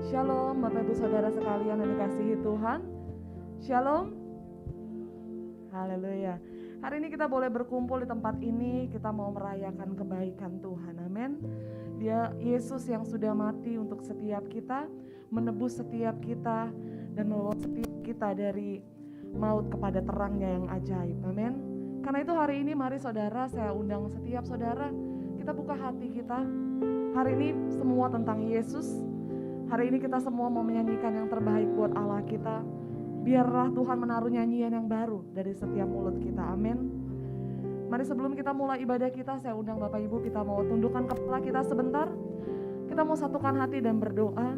Shalom Bapak Ibu Saudara sekalian yang dikasihi Tuhan. Shalom. Haleluya. Hari ini kita boleh berkumpul di tempat ini, kita mau merayakan kebaikan Tuhan. Amin. Dia Yesus yang sudah mati untuk setiap kita, menebus setiap kita dan membawa setiap kita dari maut kepada terangnya yang ajaib. Amin. Karena itu hari ini mari saudara, saya undang setiap saudara, kita buka hati kita. Hari ini semua tentang Yesus. Hari ini kita semua mau menyanyikan yang terbaik buat Allah kita. Biarlah Tuhan menaruh nyanyian yang baru dari setiap mulut kita. Amin. Mari sebelum kita mulai ibadah kita, saya undang Bapak Ibu, kita mau tundukkan kepala kita sebentar. Kita mau satukan hati dan berdoa.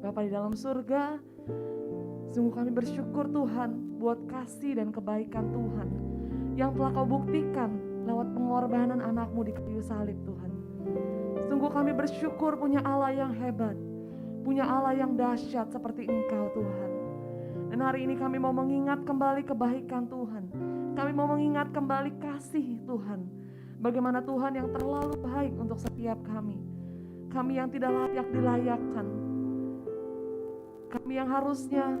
Bapa di dalam surga, sungguh kami bersyukur Tuhan buat kasih dan kebaikan Tuhan yang telah Kau buktikan lewat pengorbanan anak-Mu di kayu salib Tuhan. Sungguh kami bersyukur punya Allah yang hebat, punya Allah yang dahsyat seperti Engkau Tuhan. Dan hari ini kami mau mengingat kembali kebaikan Tuhan. Kami mau mengingat kembali kasih Tuhan. Bagaimana Tuhan yang terlalu baik untuk setiap kami. Kami yang tidak layak dilayakkan. Kami yang harusnya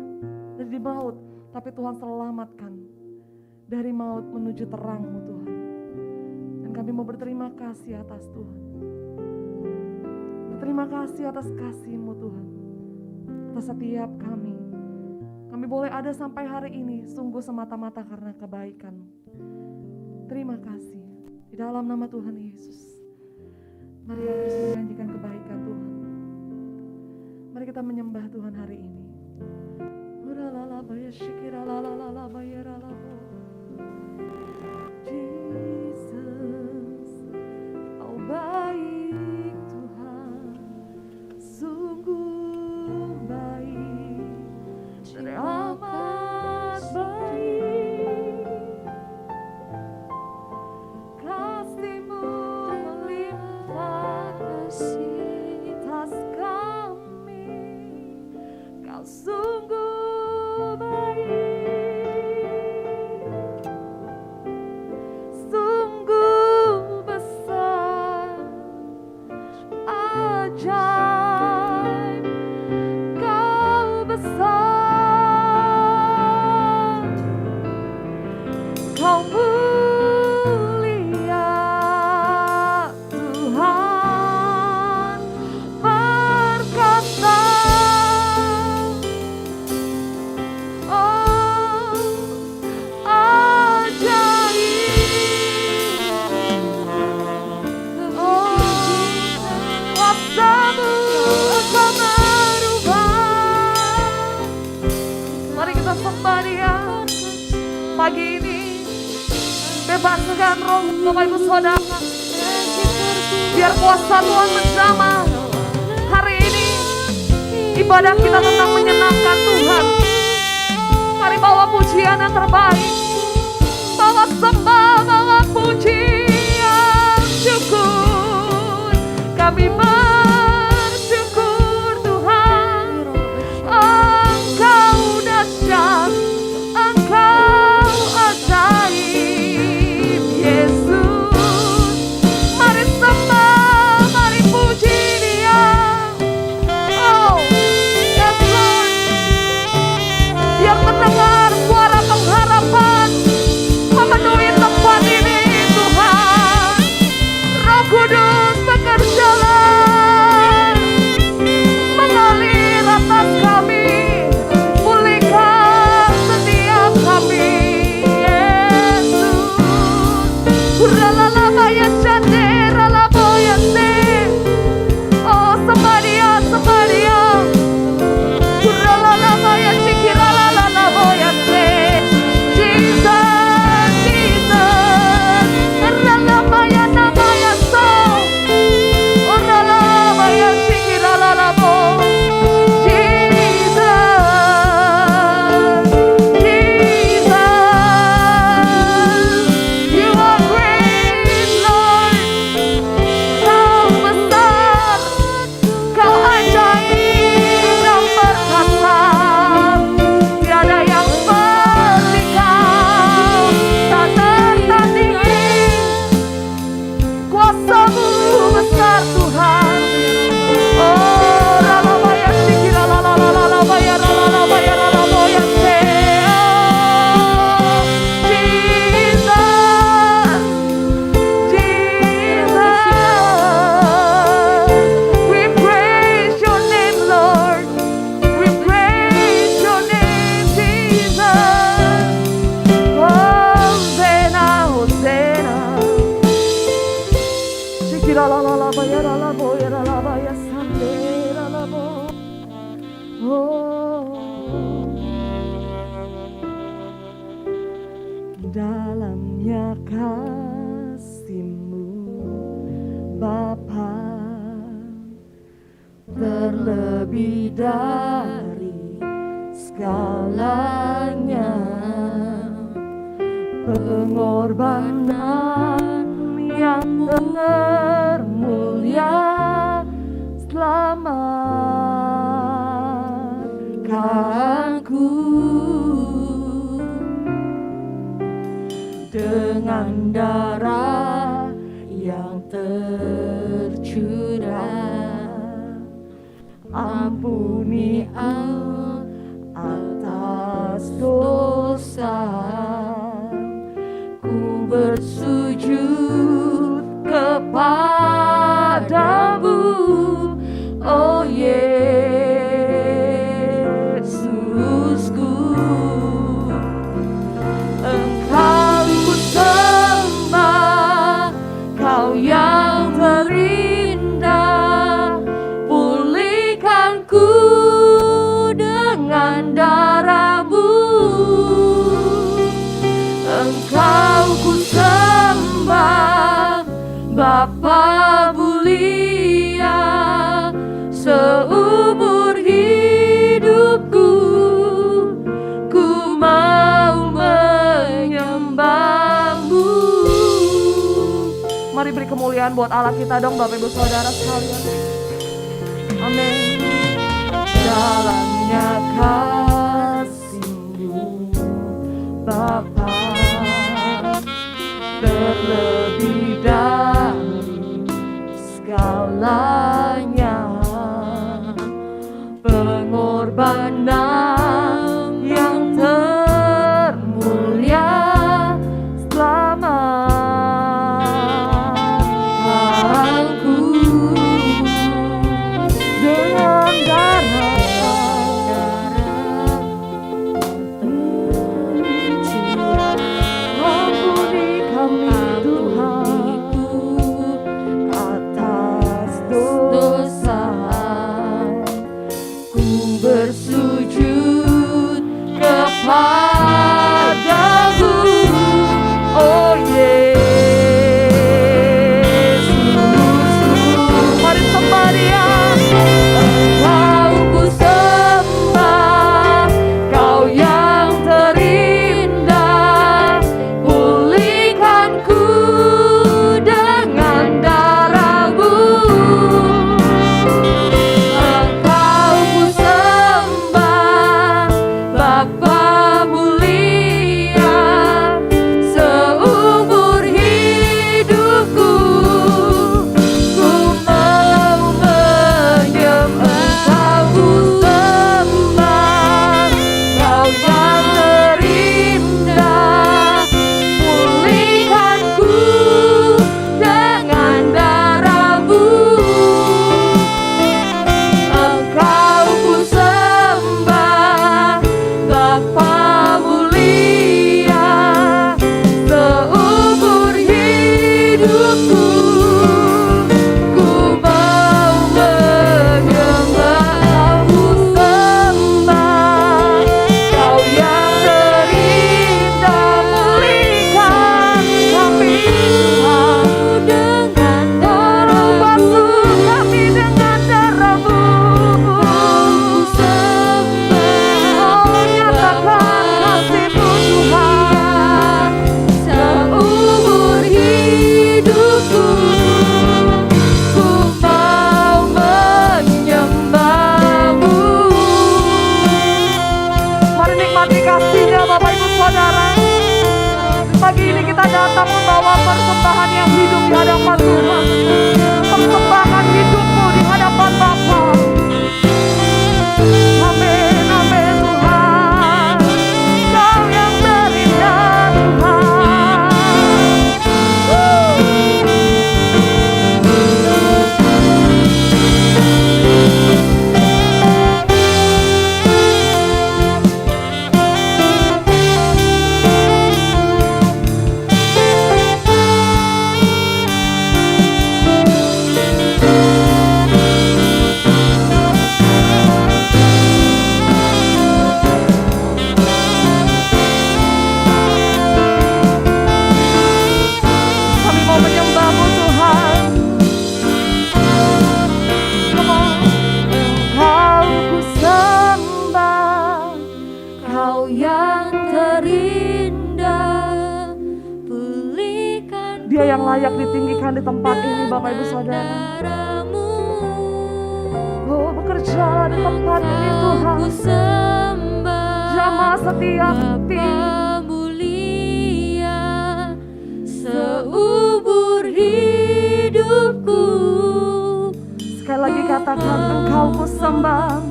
dari maut, tapi Tuhan selamatkan dari maut menuju terang-Mu Tuhan. Dan kami mau berterima kasih atas Tuhan. Terima kasih atas kasih-Mu Tuhan, atas setiap kami. Kami boleh ada sampai hari ini sungguh semata-mata karena kebaikan. Terima kasih. Di dalam nama Tuhan Yesus. Mari kita terus menyanyikan kebaikan Tuhan. Mari kita menyembah Tuhan hari ini. Jesus, oh baik Tuhan, sungguh baik, teramat baik. Kasih-Mu melimpah kasih atas kami. Kau sungguh baik, sungguh besar, ajaib. Kau besar, Kau mulia Tuhan perkasa. Oh ajaib, oh kuasa-Mu Kau merubah. Mari kita sembah Dia pagi ini. Bebaskan roh Bapak Ibu Saudara, biar kuasa Tuhan menjamah. Hari ini ibadah kita tentang menyenangkan Tuhan. Mari bawa pujian yang terbaik, bawa sembah, bawa pujian syukur. Kami bersyukur Tuhan, Engkau dahsyat, Engkau ajaib Yesus. Mari sembah, mari puji Dia. Oh yes Lord, biar mendengar suara pengharapan memenuhi tempat ini Tuhan. Roh Kudus bekerjalah. Dalamnya kasih-Mu Bapa, terlebih dari segalanya, pengorbanan yang termulia selamatkanku dengan darah yang tercurah. Ampuni atas dosa, ku bersujud kepadamu, oh Yesusku. Engkau ku sembah, Kau yang terindah, pulihkanku dengan darah-Mu. Engkau ku sembah, Bapa mulia, seumur hidupku ku mau menyembah-Mu. Mari beri kemuliaan buat Allah kita dong, Bapak Ibu Saudara sekalian. Amin. Dalamnya kasih-Mu Bapa, terlebih dari segalanya, pengorbanan yang termulia selamatkanku dengan darah tercurah. Ampuni kami Tuhan atas dosa, ku bersujud tempat ini Bapak Ibu Saudara. Oh, bekerja di tempat ini Tuhan. Jamah setiap hati. Mulia seumur hidupku. Sekali lagi katakan, Engkau ku sembah,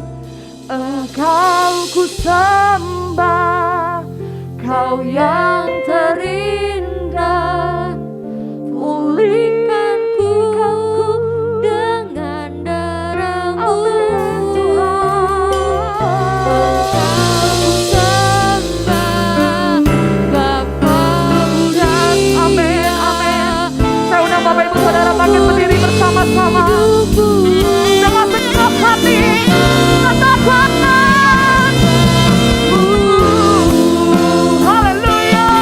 Engkau ku sembah, Kau yang terindah. Pulihkanku dengan darah-Mu. Bapak Ibu Saudara bangkit berdiri bersama-sama dengan segenap hati katakan haleluya.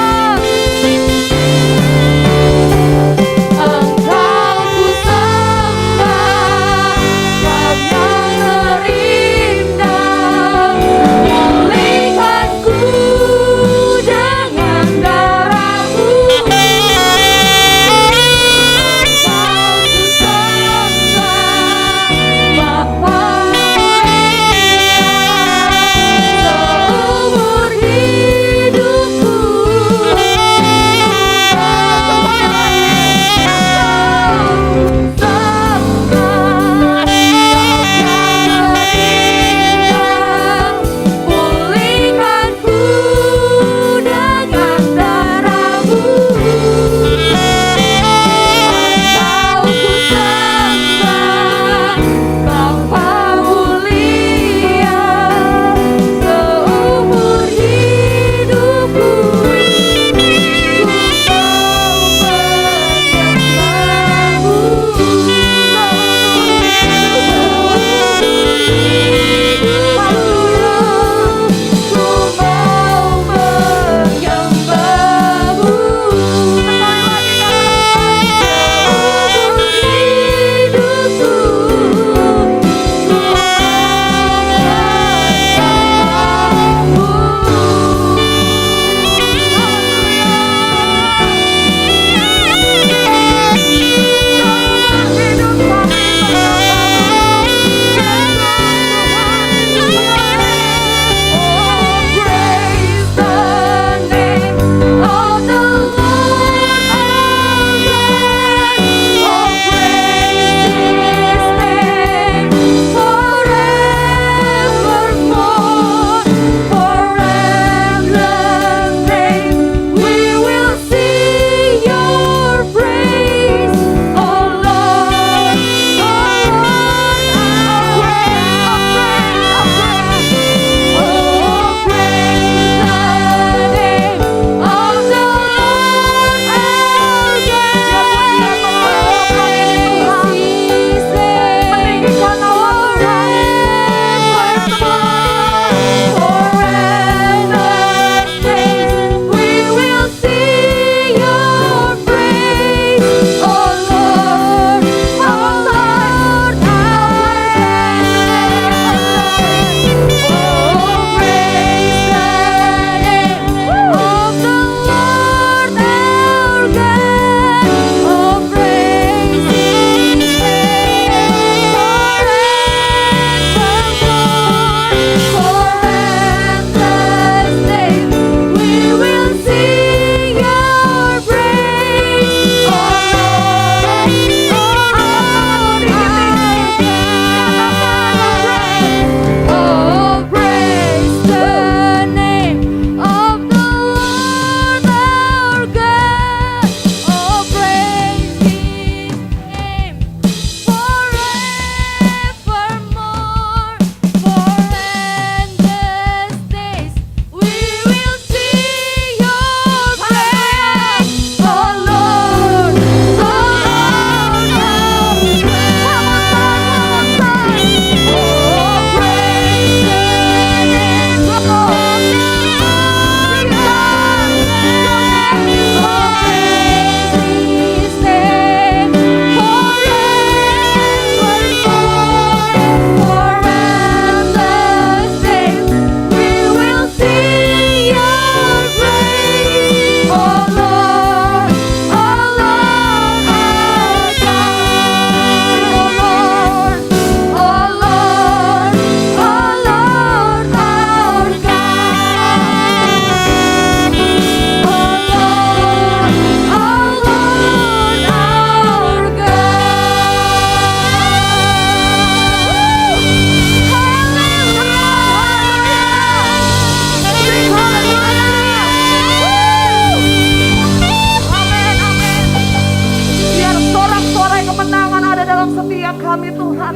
ada dalam setiap kami Tuhan.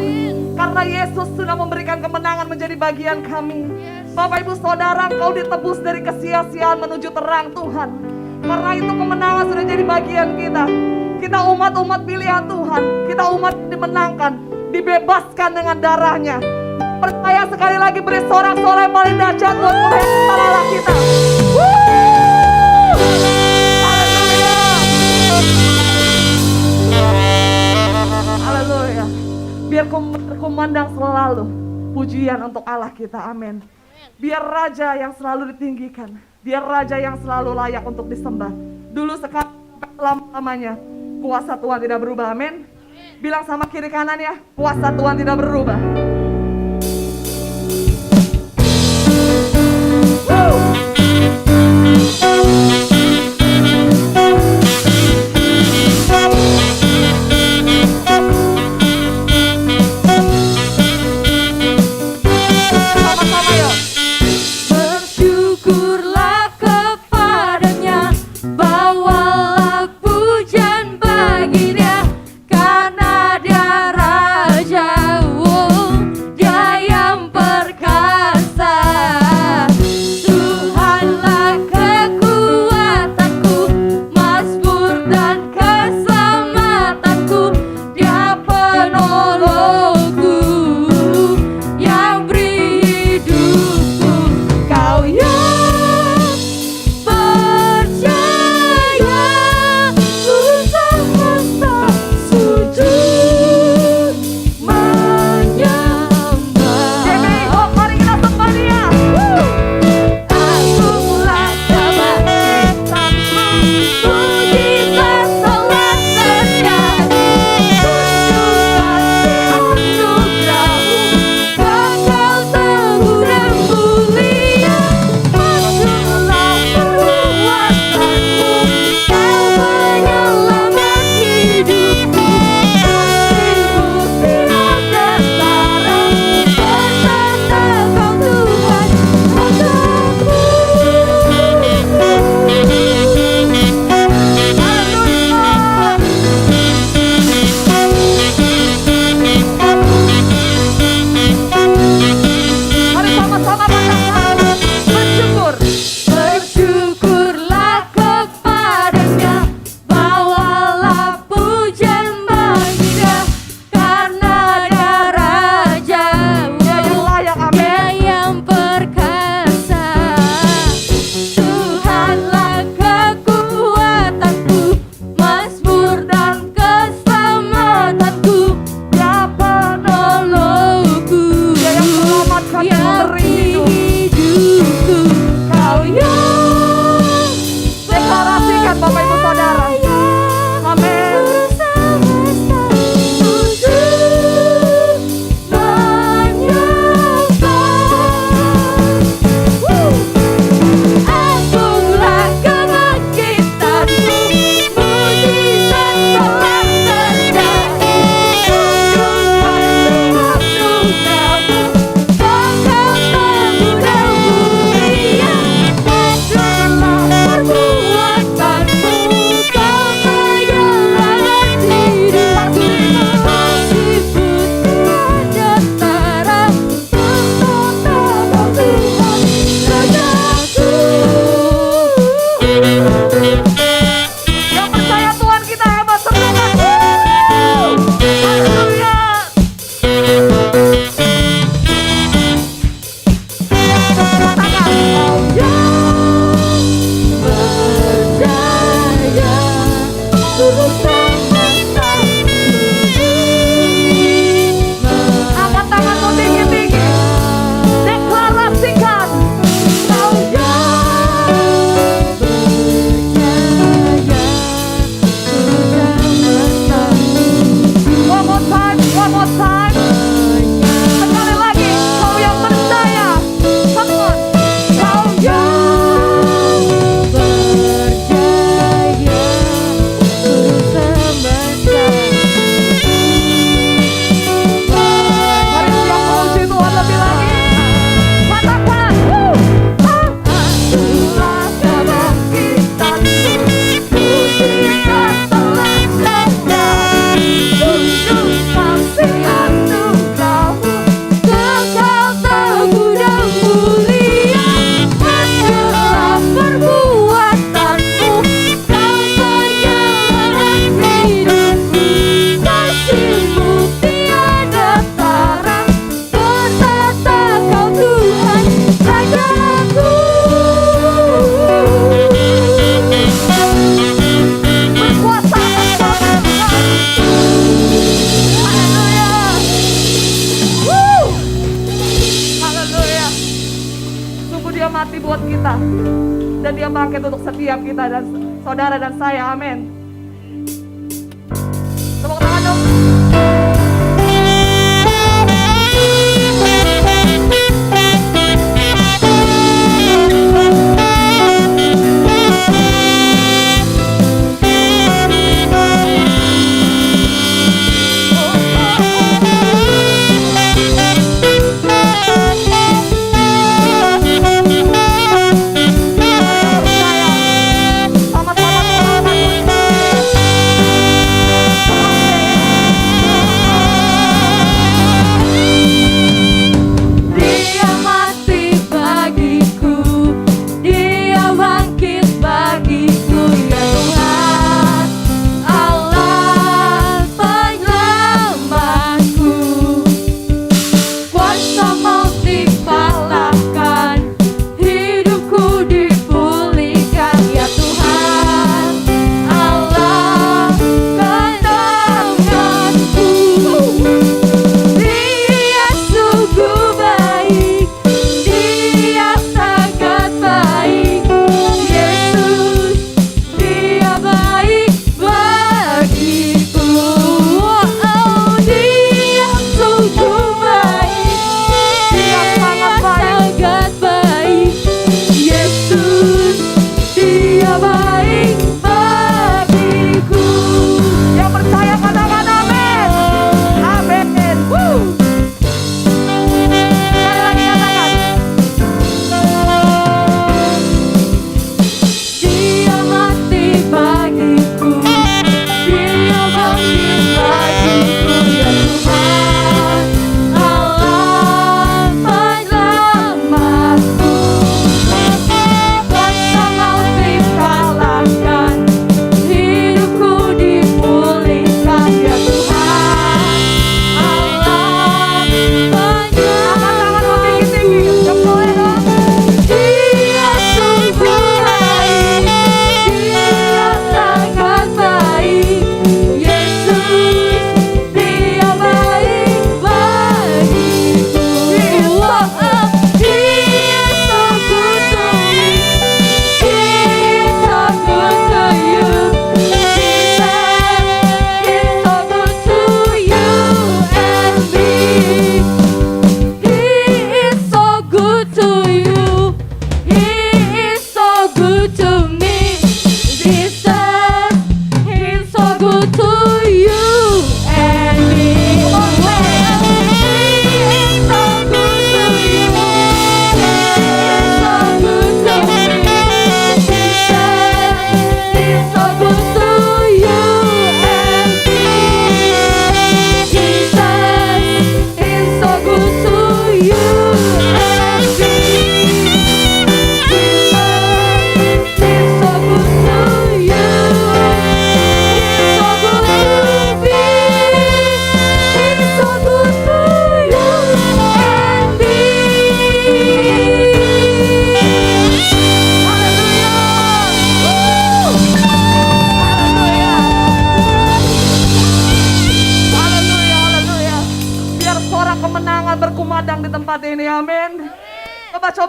Karena Yesus sudah memberikan kemenangan menjadi bagian kami. Bapak Ibu Saudara, Engkau ditebus dari kesia-siaan menuju terang Tuhan. Karena itu kemenangan sudah jadi bagian kita. Kita umat-umat pilihan Tuhan. Kita umat dimenangkan, dibebaskan dengan darahnya. Percaya sekali lagi, beri sorak-sorai paling dahsyat buat Tuhan Allah kita. Haleluya. Biar kumandang selalu pujian untuk Allah kita. Amin. Biar Raja yang selalu ditinggikan. Biar Raja yang selalu layak untuk disembah. Dulu, sekarang, selama-lamanya. Kuasa Tuhan tidak berubah. Amin. Bilang sama kiri kanan ya, kuasa Tuhan tidak berubah. Bersyukurlah kepadanya, bawalah pujian baginya, karena dia Raja. buat kita. Dan dia bangkit untuk setiap kita dan saudara dan saya. Amin. Tepuk tangan dong.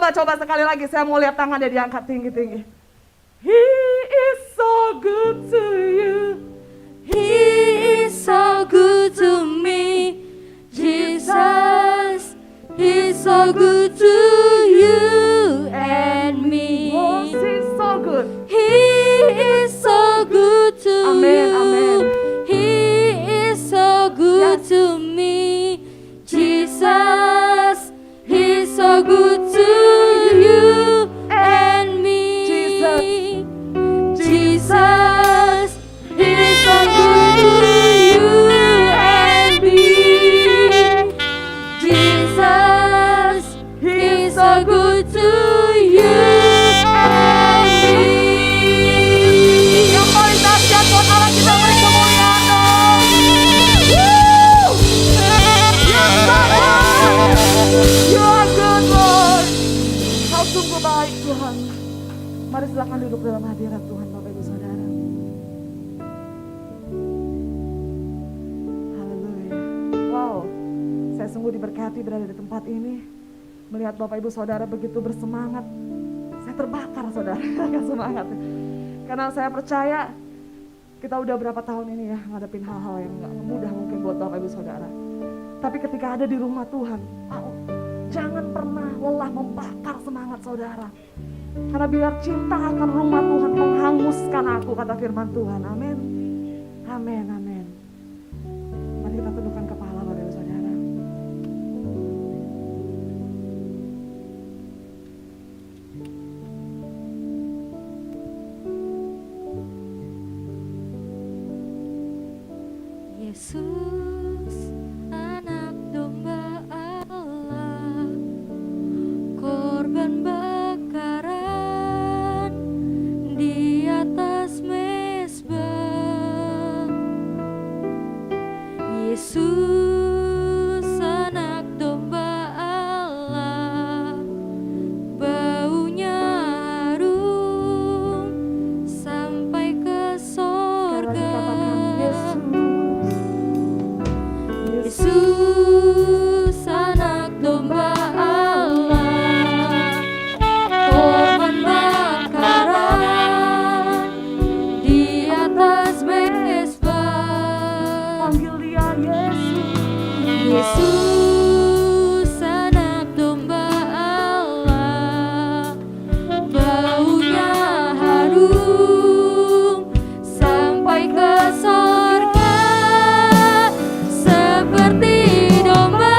Coba sekali lagi, saya mau lihat tangannya diangkat tinggi-tinggi. He is so good to you. He is so good to me, Jesus. He's so good to you and me. Oh, he's so good. He is so good to Amen, you. amen. He is so good to me, Jesus. He's so good to you and me. Jesus, He's so good to you and me. Jesus, He's so good to you and me. Yang paling dahsyat buat Allah kita beri kemuliaan dong. You are good, Lord. Kau sungguh baik, Tuhan. Mari silakan duduk dalam hadirat Tuhan, Bapak Ibu Saudara. Haleluya. Wow, saya sungguh diberkati berada di tempat ini. Melihat Bapak Ibu Saudara begitu bersemangat terbakar saudara, agak semangat. Karena saya percaya kita udah berapa tahun ini ya ngadepin hal-hal yang gak mudah mungkin buat Bapak Ibu Saudara. Tapi ketika ada di rumah Tuhan, jangan pernah lelah membakar semangat saudara. Karena biar cinta akan rumah Tuhan menghanguskan aku, kata firman Tuhan. Amin. Amin, amin. Mari kita tundukkan kepala Bapak Ibu Saudara. Yesus, anak domba Allah, korban bakaran di atas mezbah. Yesus, anak domba Allah, baunya harum sampai ke sorga. Yesus, anak domba Allah, korban bakaran di atas mezbah. Panggil dia Yesus. Yesus, anak domba Allah, baunya harum sampai ke sorga. Seperti domba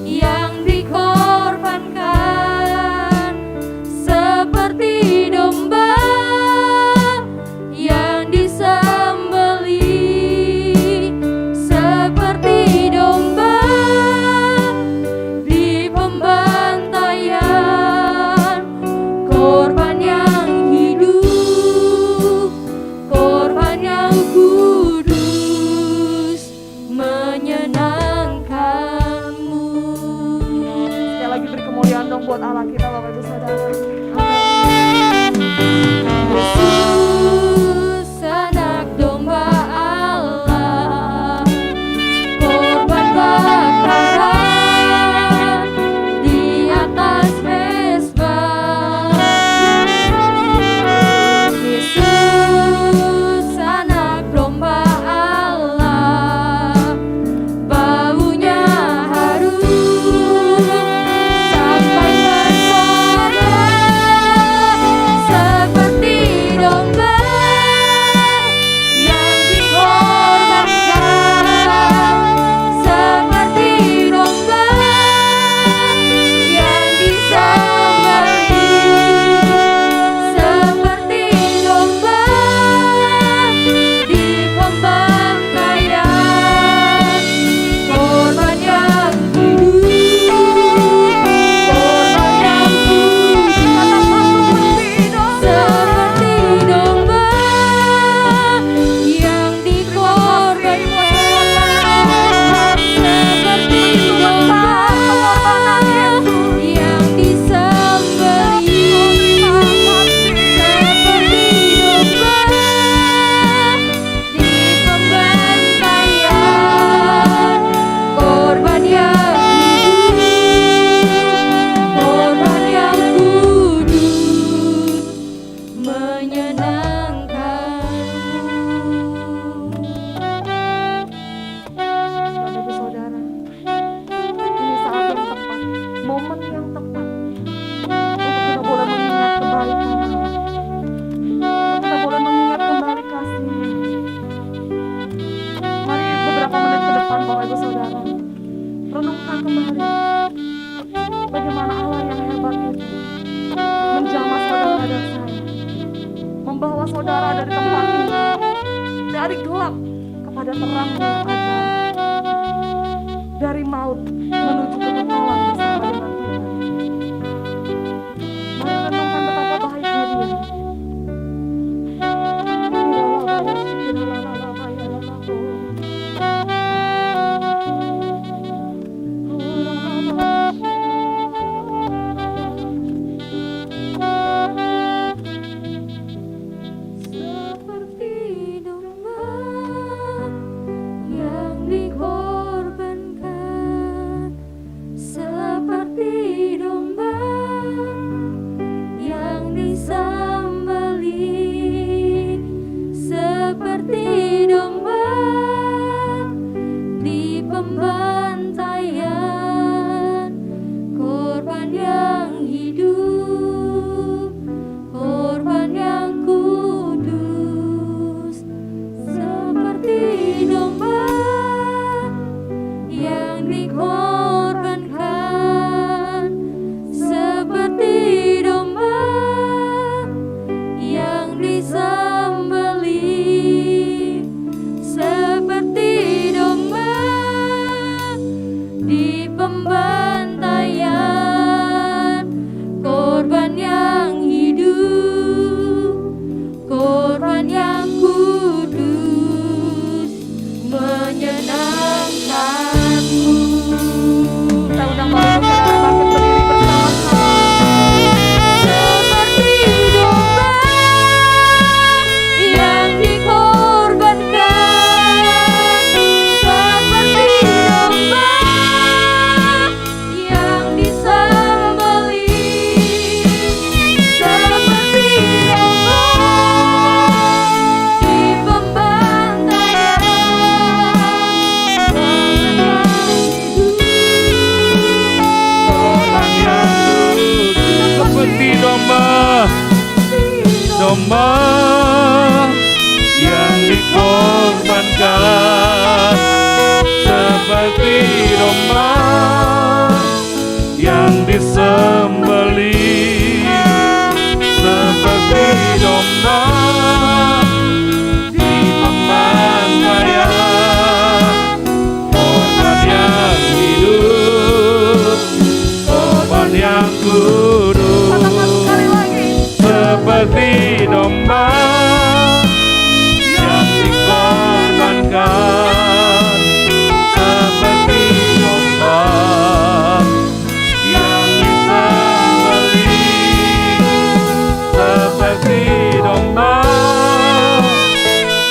yang dikorbankan, seperti domba yang disembelih, seperti domba di pembantaian, korban yang hidup, korban yang kudus, menyenangkanmu. Sekali lagi beri kemuliaan dong buat Allah kita Bapak Ibu Saudara. Amin. Yesus, anak domba Allah, korban bakaran di atas mezbah. Yesus, anak domba Allah, baunya harum sampai ke sorga. Seperti domba yang dikorbankan, seperti domba yang disembelih, seperti domba di pembantaian, korban yang hidup, korban yang kudus, seperti domba yang dikorbankan, seperti domba yang disembelih, seperti domba di pembantaian, korban yang hidup, korban yang kudus, menyenangkanmu. Bapak Ibu Saudara, ini saat yang tepat, momen yang tepat untuk kita boleh mengingat kebaikan Allah. Kita boleh mengingat kembali kasih-Nya. Mari beberapa menit ke depan Bapak Ibu Saudara, renungkan kembali bagaimana Allah yang hebat itu menjamah saudara dan saya, membawa saudara dari tempat ini, dari gelap kepada terang yang ajaib, dari maut menuju kekekalan bersama dengan Tuhan. Mari renungkan betapa baiknya Dia. Seperti domba domba yang dikorbankan, seperti domba yang disembelih, seperti domba di pembantaian. Korban yang hidup, korban yang kudus, seperti domba yang dikorbankan, seperti domba yang disembelih, seperti domba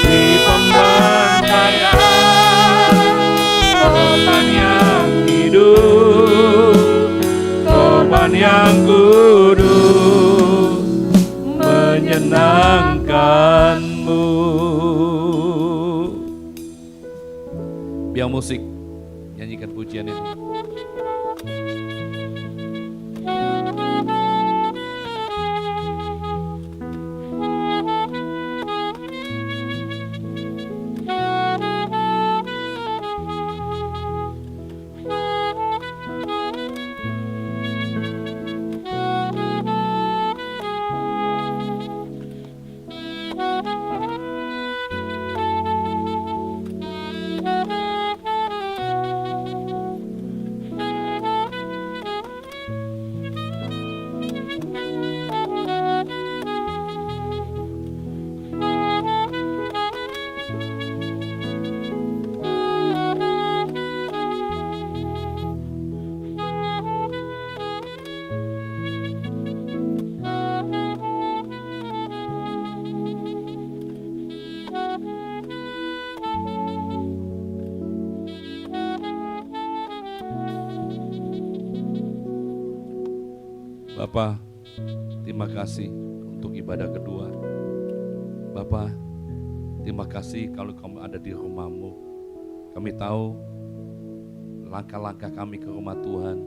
di pembantaian. Korban yang hidup, korban yang kudus, menyenangkanmu. Biar musik nyanyikan pujian ini. Bapa, terima kasih untuk ibadah kedua. Bapa, terima kasih kalau kamu ada di rumahmu. Kami tahu langkah-langkah kami ke rumah Tuhan,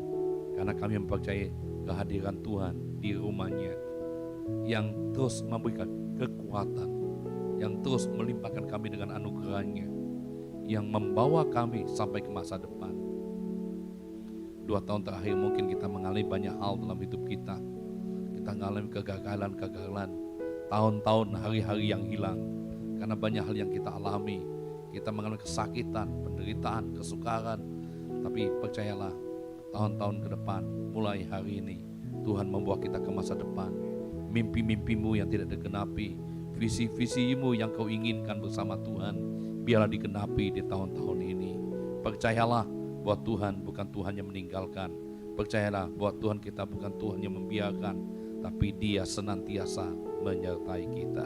karena kami mempercayai kehadiran Tuhan di rumahnya, yang terus memberikan kekuatan, yang terus melimpahkan kami dengan anugerahnya, yang membawa kami sampai ke masa depan. 2 tahun terakhir mungkin kita mengalami banyak hal dalam hidup kita. Kita mengalami kegagalan-kegagalan, tahun-tahun hari-hari yang hilang, karena banyak hal yang kita alami. Kita mengalami kesakitan, penderitaan, kesukaran. Tapi percayalah, tahun-tahun ke depan, mulai hari ini, Tuhan membawa kita ke masa depan. Mimpi-mimpimu yang tidak digenapi, visi-visimu yang kau inginkan bersama Tuhan, biarlah digenapi di tahun-tahun ini. Percayalah bahwa Tuhan bukan Tuhan yang meninggalkan. Percayalah bahwa Tuhan kita bukan Tuhan yang membiarkan, tapi Dia senantiasa menyertai kita.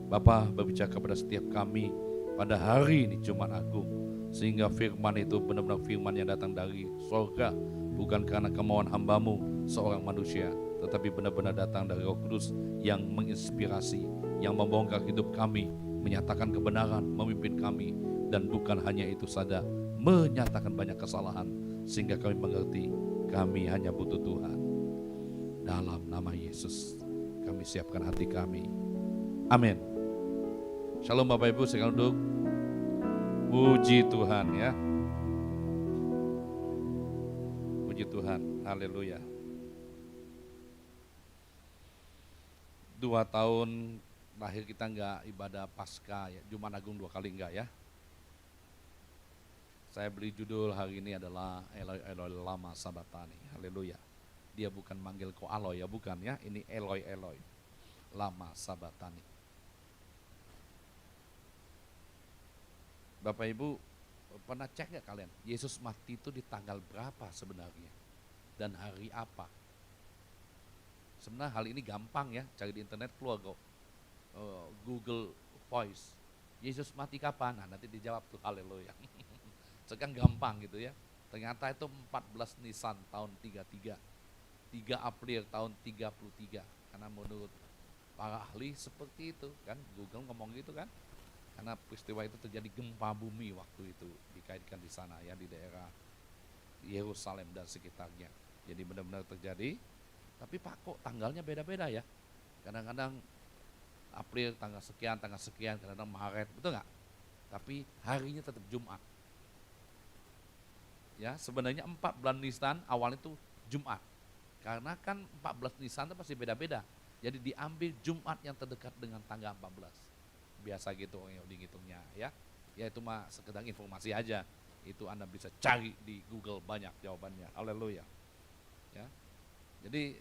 Bapa, berbicara kepada setiap kami pada hari ini Jumat Agung, sehingga firman itu benar-benar firman yang datang dari surga, bukan karena kemauan hamba-Mu seorang manusia, tetapi benar-benar datang dari Roh Kudus yang menginspirasi, yang membongkar hidup kami, menyatakan kebenaran, memimpin kami, dan bukan hanya itu saja, menyatakan banyak kesalahan, sehingga kami mengerti kami hanya butuh Tuhan. Dalam nama Yesus kami siapkan hati kami. Amin. Shalom Bapak Ibu, silakan duduk. Puji Tuhan ya. Puji Tuhan, haleluya. 2 tahun terakhir kita enggak ibadah Paskah ya, Jumat Agung 2 kali enggak ya. Saya beri judul hari ini adalah Eloi Eloi lama sabatani. Haleluya. Dia bukan manggil ko Aloy ya, bukan ya. Ini Eloi Eloi lama sabatani. Bapak Ibu pernah cek gak kalian? Yesus mati itu di tanggal berapa sebenarnya? Dan hari apa? Sebenarnya hal ini gampang ya. Cari di internet keluar kok. Google Voice. Yesus mati kapan? Nah nanti dijawab tuh, haleluya. Sekarang gampang gitu ya. Ternyata itu 14 Nisan tahun 33. 3 April tahun 33. Karena menurut para ahli seperti itu kan. Google ngomong gitu kan. Karena peristiwa itu terjadi gempa bumi waktu itu. Dikaitkan di sana ya, di daerah Yerusalem dan sekitarnya. Jadi benar-benar terjadi. Tapi Pak kok tanggalnya beda-beda ya. Kadang-kadang April tanggal sekian, kadang-kadang Maret, betul nggak? Tapi harinya tetap Jumat. Ya, sebenarnya 4 bulan Nisan awalnya itu Jumat. Karena kan 14 Nisan itu pasti beda-beda. Jadi diambil Jumat yang terdekat dengan tanggal 14. Biasa gitu yang dihitungnya ya. Ya itu mah sekedar informasi aja. Itu Anda bisa cari di Google banyak jawabannya. Haleluya. Ya. Jadi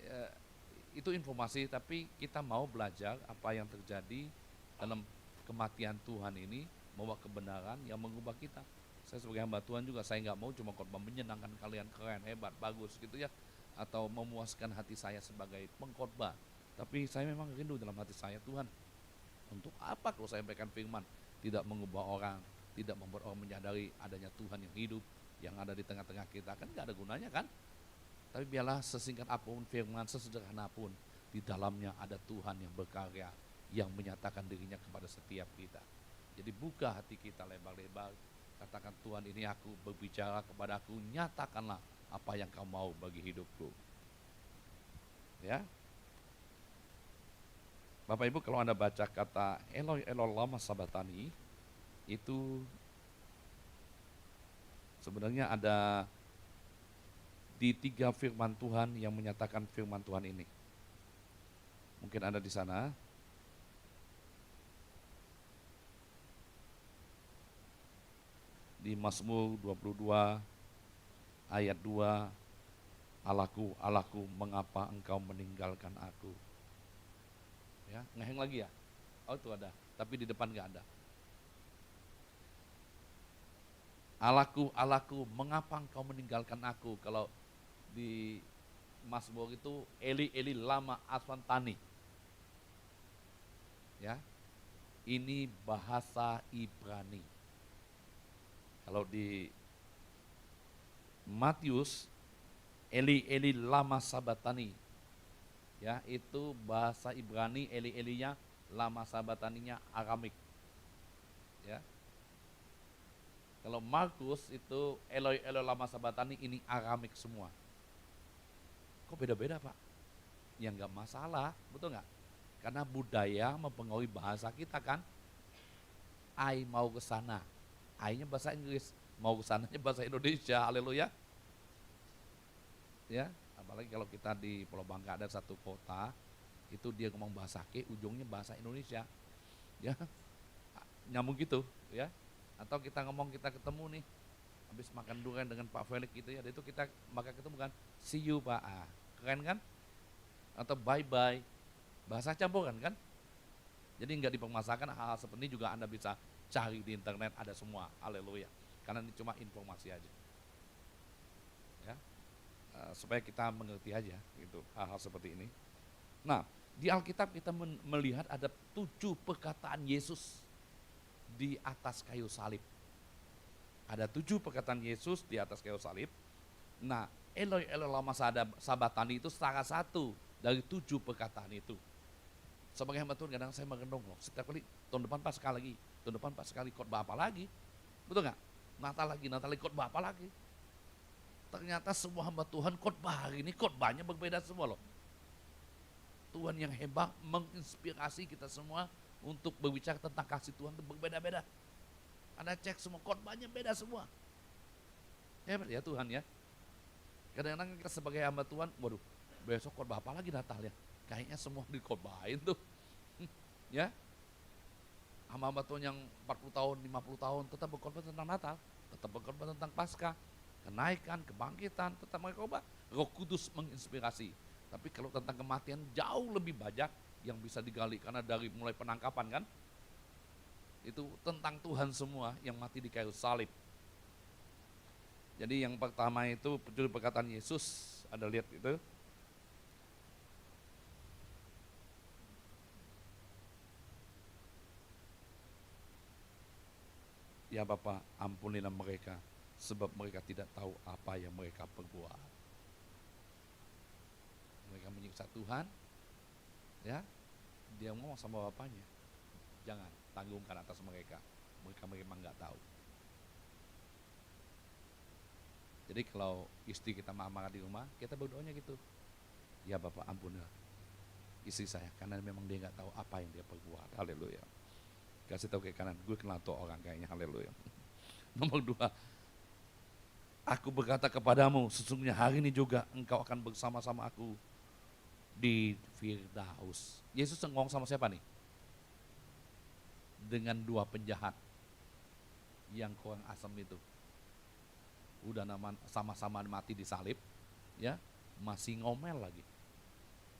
itu informasi, tapi kita mau belajar apa yang terjadi dalam kematian Tuhan ini, membawa kebenaran yang mengubah kita. Saya sebagai hamba Tuhan juga, saya nggak mau cuma khotbah menyenangkan kalian, keren, hebat, bagus gitu ya, atau memuaskan hati saya sebagai pengkhotbah. Tapi saya memang rindu dalam hati saya, Tuhan, untuk apa kalau saya sampaikan firman tidak mengubah orang, tidak membuat orang menyadari adanya Tuhan yang hidup, yang ada di tengah-tengah kita, kan nggak ada gunanya kan? Tapi biarlah sesingkat apapun firman, sesederhana pun, di dalamnya ada Tuhan yang berkarya, yang menyatakan dirinya kepada setiap kita. Jadi buka hati kita lebar-lebar, katakan, Tuhan, ini aku berbicara kepadaku, nyatakanlah apa yang kau mau bagi hidupku. Ya. Bapak Ibu, kalau Anda baca kata Eloi Eloi lama sabatani, itu sebenarnya ada di 3 firman Tuhan yang menyatakan firman Tuhan ini. Mungkin Anda di sana. Di Mazmur 22 ayat 2, Allahku, Allahku, mengapa engkau meninggalkan aku? Ya, ngeheng lagi ya? Oh itu ada, tapi di depan nggak ada. Allahku, Allahku, mengapa engkau meninggalkan aku? Kalau di Mazmur itu Eli Eli lama aswantani. Ya. Ini bahasa Ibrani. Kalau di Matius Eli Eli lama sabatani. Ya, itu bahasa Ibrani, Eli Elinya, lama sabataninya Aramik. Ya. Kalau Markus itu Eloi Eloi lama sabatani, ini Aramik semua. Kok beda-beda Pak? Ya nggak masalah, betul nggak? Karena budaya mempengaruhi bahasa kita kan. I mau ke sana, I-nya bahasa Inggris, mau ke sananya bahasa Indonesia, haleluya. Ya, apalagi kalau kita di Pulau Bangka ada satu kota, itu dia ngomong bahasa K, ujungnya bahasa Indonesia. Ya, nyambung gitu, ya. Atau kita ngomong, kita ketemu nih, habis makan durian dengan Pak Felix gitu ya, itu kita maka ketemu kan, see you Pak, keren kan? Atau bye bye, bahasa campuran kan? Jadi nggak dipermasalahkan, hal-hal seperti ini juga Anda bisa cari di internet, ada semua, haleluya. Karena ini cuma informasi aja, ya, supaya kita mengerti aja gitu hal-hal seperti ini. Nah, di Alkitab kita melihat ada 7 perkataan Yesus di atas kayu salib. Ada 7 perkataan Yesus di atas kayu salib. Nah, Eloi Eloi lama sabatani itu salah satu dari 7 perkataan itu. Sebagai hamba Tuhan kadang saya merenung loh, setiap kali tahun depan Paskah lagi, tahun depan Paskah kali khotbah apa lagi, betul nggak? Natal lagi khotbah apa lagi? Ternyata semua hamba Tuhan khotbah hari ini khotbahnya berbeda semua loh. Tuhan yang hebat menginspirasi kita semua untuk berbicara tentang kasih Tuhan itu berbeda-beda. Anda cek semua khotbahnya beda semua. Hebat ya Tuhan ya. Kadang-kadang kita sebagai hamba Tuhan, waduh, besok khotbah apa lagi Natal ya? Kayaknya semua dikhotbahin tuh. Ya. Hamba Tuhan yang 40 tahun, 50 tahun tetap berkhotbah tentang Natal, tetap berkhotbah tentang Paskah, kenaikan, kebangkitan, tetap berkhotbah. Roh Kudus menginspirasi. Tapi kalau tentang kematian jauh lebih banyak yang bisa digali, karena dari mulai penangkapan kan, itu tentang Tuhan semua yang mati di kayu salib. Jadi yang pertama itu perkataan Yesus, ada lihat itu. Ya Bapa, ampunilah mereka, sebab mereka tidak tahu apa yang mereka perbuat. Mereka menyiksa Tuhan, ya, dia ngomong sama bapaknya, jangan tanggungkan atas mereka, mereka memang nggak tahu. Jadi kalau istri kita marah-marah di rumah, kita berdoanya gitu, ya Bapak ampunilah, istri saya, karena memang dia nggak tahu apa yang dia perbuat. Haleluya. Kasih tahu ke kanan, gue kenal tuh orang kayaknya. Haleluya. Nomor 2, aku berkata kepadamu, sesungguhnya hari ini juga engkau akan bersama-sama aku di Firdaus. Yesus ngomong sama siapa nih? Dengan 2 penjahat yang kurang asam itu. Udah sama-sama mati di salib, ya, masih ngomel lagi.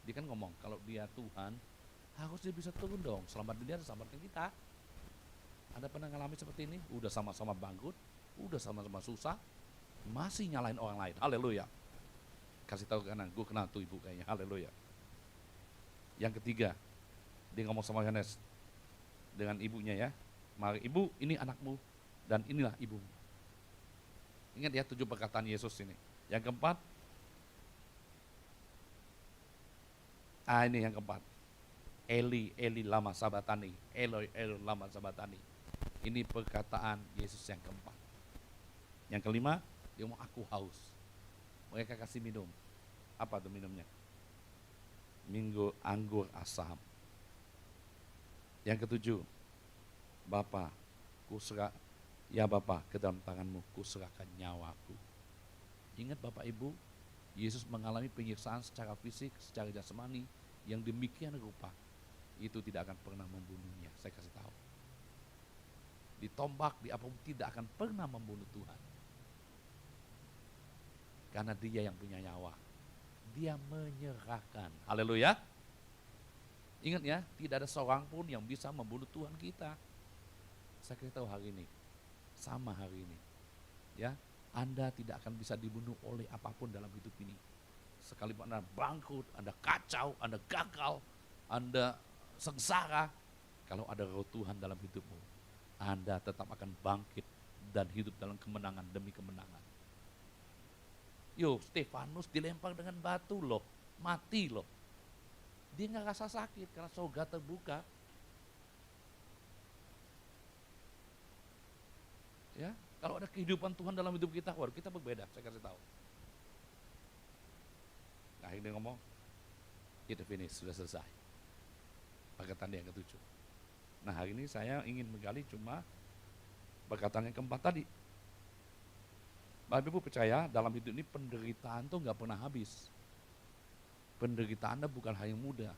Dia kan ngomong, kalau dia Tuhan, harus dia bisa turun dong, selamatin dia, selamatin kita. Ada pernah ngalami seperti ini? Udah sama-sama bangkrut, udah sama-sama susah, masih nyalain orang lain. Haleluya. Kasih tahu kanan, gue kenal tuh ibu kayaknya. Haleluya. Yang ketiga, dia ngomong sama Yohanes dengan ibunya ya. Mari ibu, ini anakmu dan inilah ibumu. Ingat ya 7 perkataan Yesus ini. Yang keempat, ini yang keempat. Eli, Eli lama sabatani. Eloi, Eloi lama sabatani. Ini perkataan Yesus yang keempat. Yang kelima, dia ngomong aku haus. Mereka kasih minum. Apa tuh minumnya? Minggu anggur asam. Yang ketujuh, Bapa, ya Bapa, ke dalam tanganmu kuserahkan nyawaku. Ingat Bapak Ibu, Yesus mengalami penyiksaan secara fisik, secara jasmani yang demikian rupa. Itu tidak akan pernah membunuhnya, saya kasih tahu. Ditombak, diapapun tidak akan pernah membunuh Tuhan. Karena dia yang punya nyawa. Dia menyerahkan. Haleluya. Ingat ya, tidak ada seorang pun yang bisa membunuh Tuhan kita. Saya kasih tahu hari ini, sama hari ini. Ya, Anda tidak akan bisa dibunuh oleh apapun dalam hidup ini. Sekalipun Anda bangkrut, Anda kacau, Anda gagal, Anda sengsara, kalau ada roh Tuhan dalam hidupmu, Anda tetap akan bangkit dan hidup dalam kemenangan demi kemenangan. Yo, Stefanus dilempar dengan batu loh, mati loh. Dia nggak rasa sakit karena surga terbuka. Ya, kalau ada kehidupan Tuhan dalam hidup kita, waduh kita berbeda, saya kasih tahu. Nah, ini ngomong, itu finish, sudah selesai. Perkataan yang ketujuh. Nah, hari ini saya ingin menggali cuma perkataan yang keempat tadi. Bapak Ibu percaya dalam hidup ini penderitaan tuh nggak pernah habis. Penderitaan bukan hal yang mudah.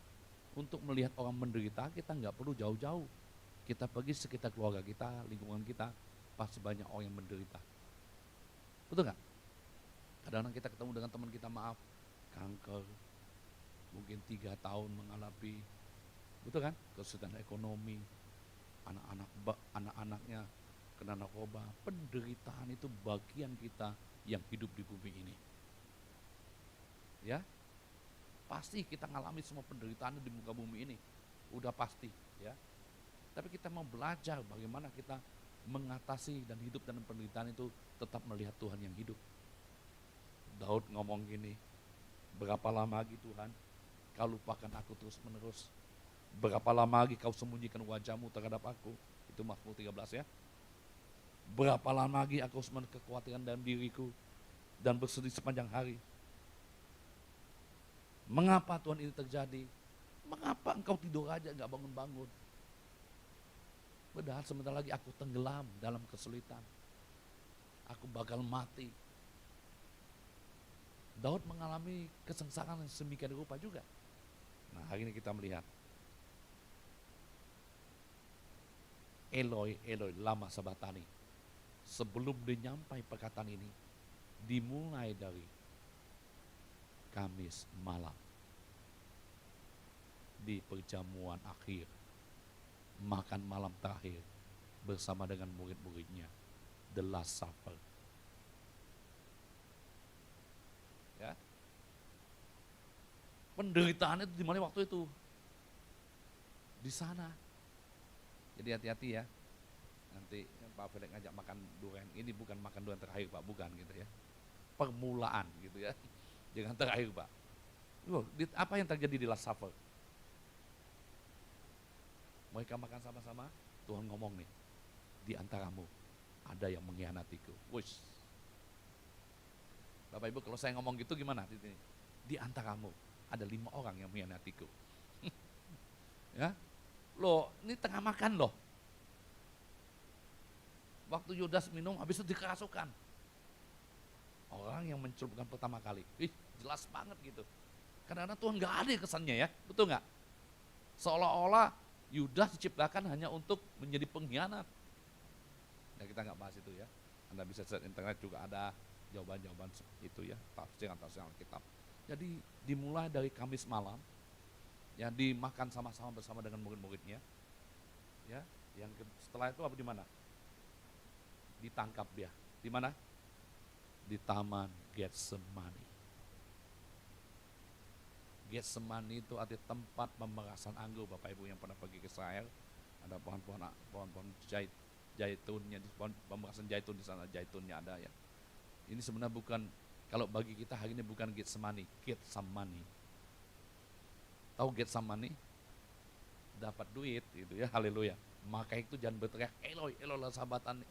Untuk melihat orang menderita kita nggak perlu jauh-jauh. Kita pergi sekitar keluarga kita, lingkungan kita, pasti banyak orang yang menderita. Betul nggak? Kadang-kadang kita ketemu dengan teman kita, maaf, kanker, mungkin 3 tahun mengalami, betul kan? Kesulitan ekonomi, anak-anaknya kena narkoba. Penderitaan itu bagian kita yang hidup di bumi ini. Ya, pasti kita ngalami semua penderitaan di muka bumi ini, udah pasti ya. Tapi kita mau belajar bagaimana kita mengatasi dan hidup dalam penderitaan itu tetap melihat Tuhan yang hidup. Daud ngomong gini, berapa lama lagi Tuhan kau lupakan aku terus menerus? Berapa lama lagi kau sembunyikan wajahmu terhadap aku? Itu Mazmur 13 ya. Berapa lama lagi aku harus kekhawatiran dalam diriku dan bersedih sepanjang hari? Mengapa Tuhan ini terjadi? Mengapa engkau tidur aja gak bangun-bangun? Padahal sebentar lagi aku tenggelam dalam kesulitan. Aku bakal mati. Daud mengalami kesengsaraan yang sedemikian rupa juga. Nah, hari ini kita melihat Eloi, Eloi, lama sabatani. Sebelum dinyampai perkataan ini, dimulai dari Kamis malam. Di perjamuan akhir, makan malam terakhir bersama dengan murid-muridnya, the last supper. Ya. Penderitaan itu di mana waktu itu? Di sana. Jadi hati-hati ya. Nanti Pak Felix ngajak makan durian. Ini bukan makan durian terakhir Pak, bukan gitu ya. Permulaan gitu ya. Jangan terakhir Pak. Loh, apa yang terjadi di last supper? Mereka makan sama-sama, Tuhan ngomong nih, di antaramu ada yang mengkhianatiku. Wush. Bapak Ibu, kalau saya ngomong gitu gimana? Di antaramu ada 5 orang yang mengkhianatiku. Ya, loh ini tengah makan loh. Waktu Yudas minum, habis itu dikerasukan. Orang yang mencelupkan pertama kali, jelas banget gitu. Kadang-kadang Tuhan nggak ada kesannya ya, betul nggak? Seolah-olah Yudas diciptakan hanya untuk menjadi pengkhianat. Ya kita nggak bahas itu ya. Anda bisa cek internet juga ada jawaban-jawaban itu ya, tafsiran Alkitab. Jadi dimulai dari Kamis malam, ya dimakan sama-sama bersama dengan murid-muridnya. Ya, setelah itu apa di mana? Ditangkap dia. Di mana? Di Taman Getsemani. Getsemani itu arti tempat pemerasan anggur. Bapak Ibu yang pernah pergi ke Israel, ada pohon-pohon jaitunnya, pemerasan jaitun di sana, jaitunnya ada ya. Ini sebenarnya bukan, kalau bagi kita hari ini bukan Getsemani, Getsemani. Tahu Getsemani? Dapat duit gitu ya, haleluya. Maka itu jangan berteriak, Eloi, Eloi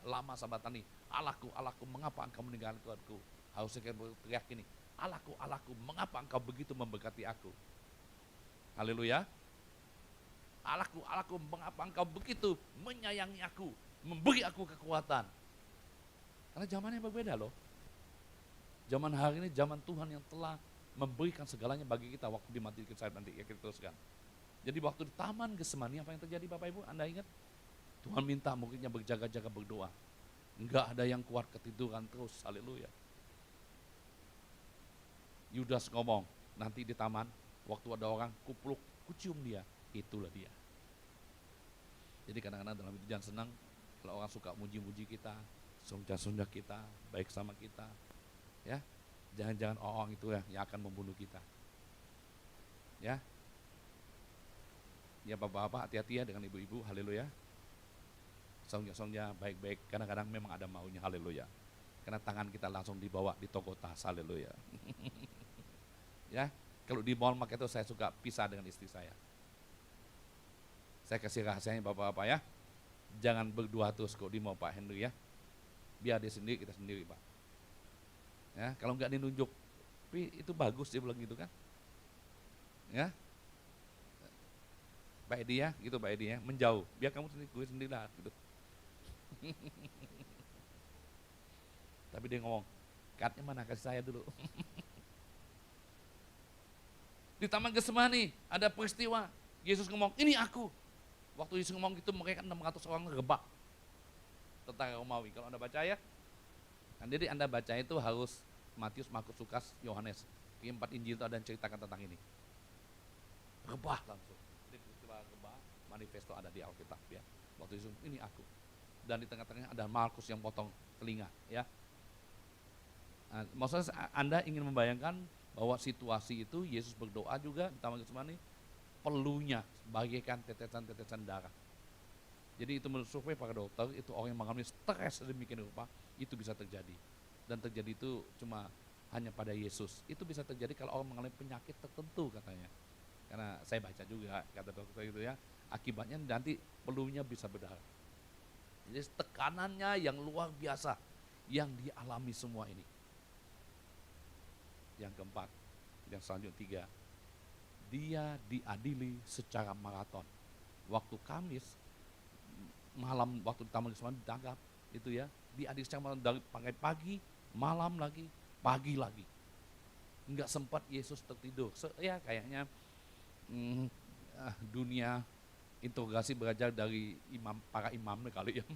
lama sabatani, Allahku, Allahku, mengapa engkau meninggalkan aku? Harusnya kita berteriak ini, Allahku, Allahku, mengapa engkau begitu memberkati aku? Haleluya. Allahku, Allahku, mengapa engkau begitu menyayangi aku, memberi aku kekuatan? Karena zamannya berbeda loh. Zaman hari ini, zaman Tuhan yang telah memberikan segalanya bagi kita waktu dimatikan salib nanti, ya kita teruskan. Jadi waktu di Taman Getsemani apa yang terjadi Bapak Ibu? Anda ingat? Tuhan minta muridnya berjaga-jaga berdoa. Enggak ada yang kuat ketiduran terus, haleluya. Yudas ngomong, nanti di taman, waktu ada orang kupluk, kucium dia, itulah dia. Jadi kadang-kadang dalam itu jangan senang kalau orang suka muji-muji kita, sonja-sonja kita, baik sama kita. Ya, jangan-jangan orang itu ya yang akan membunuh kita. Ya, ya bapak-bapak hati-hati ya dengan ibu-ibu, haleluya. Sonja-sonja baik-baik, kadang-kadang memang ada maunya, haleluya. Karena tangan kita langsung dibawa di toko tas, haleluya. Ya, kalau di mall market itu saya suka pisah dengan istri saya. Saya kasih rahasianya bapak-bapak ya, jangan berdua terus kok di mall Pak Henry ya. Biar dia sendiri, kita sendiri Pak. Ya, kalau enggak dinunjuk, tapi itu bagus dia bilang gitu kan. Ya, baik dia, gitu baik dia, menjauh. Biar kamu sendiri, gue sendiri lah, gitu. Tapi dia ngomong, kartnya mana, kasih saya dulu. Di Taman Getsemani ada peristiwa, Yesus ngomong, ini aku. Waktu Yesus ngomong gitu, mereka 600 orang rebah. Tentara Romawi, kalau Anda baca ya. Jadi Anda baca itu harus Matius, Markus, Lukas, Yohanes. Di 4 Injil itu ada yang ceritakan tentang ini. Rebah langsung. Jadi peristiwa rebah, manifesto ada di Alkitab ya. Waktu Yesus, ini aku. Dan di tengah-tengahnya ada Markus yang potong telinga ya. Nah, maksudnya Anda ingin membayangkan bahwa situasi itu Yesus berdoa juga di Taman Getsemani, peluhnya bagaikan tetesan-tetesan darah. Jadi itu menurut survei para dokter, itu orang yang mengalami stres sedemikian rupa, itu bisa terjadi. Dan terjadi itu cuma hanya pada Yesus. Itu bisa terjadi kalau orang mengalami penyakit tertentu katanya. Karena saya baca juga kata dokter itu ya, akibatnya nanti peluhnya bisa berdarah. Jadi tekanannya yang luar biasa yang dialami semua ini. Yang keempat, yang selanjutnya 3, dia diadili secara maraton. Waktu Kamis malam, waktu di Taman Getsemani ditangkap itu ya, diadili secara maraton dari pagi, malam lagi, pagi lagi. Enggak sempat Yesus tertidur. Ya kayaknya dunia interogasi belajar dari para imam kali ya.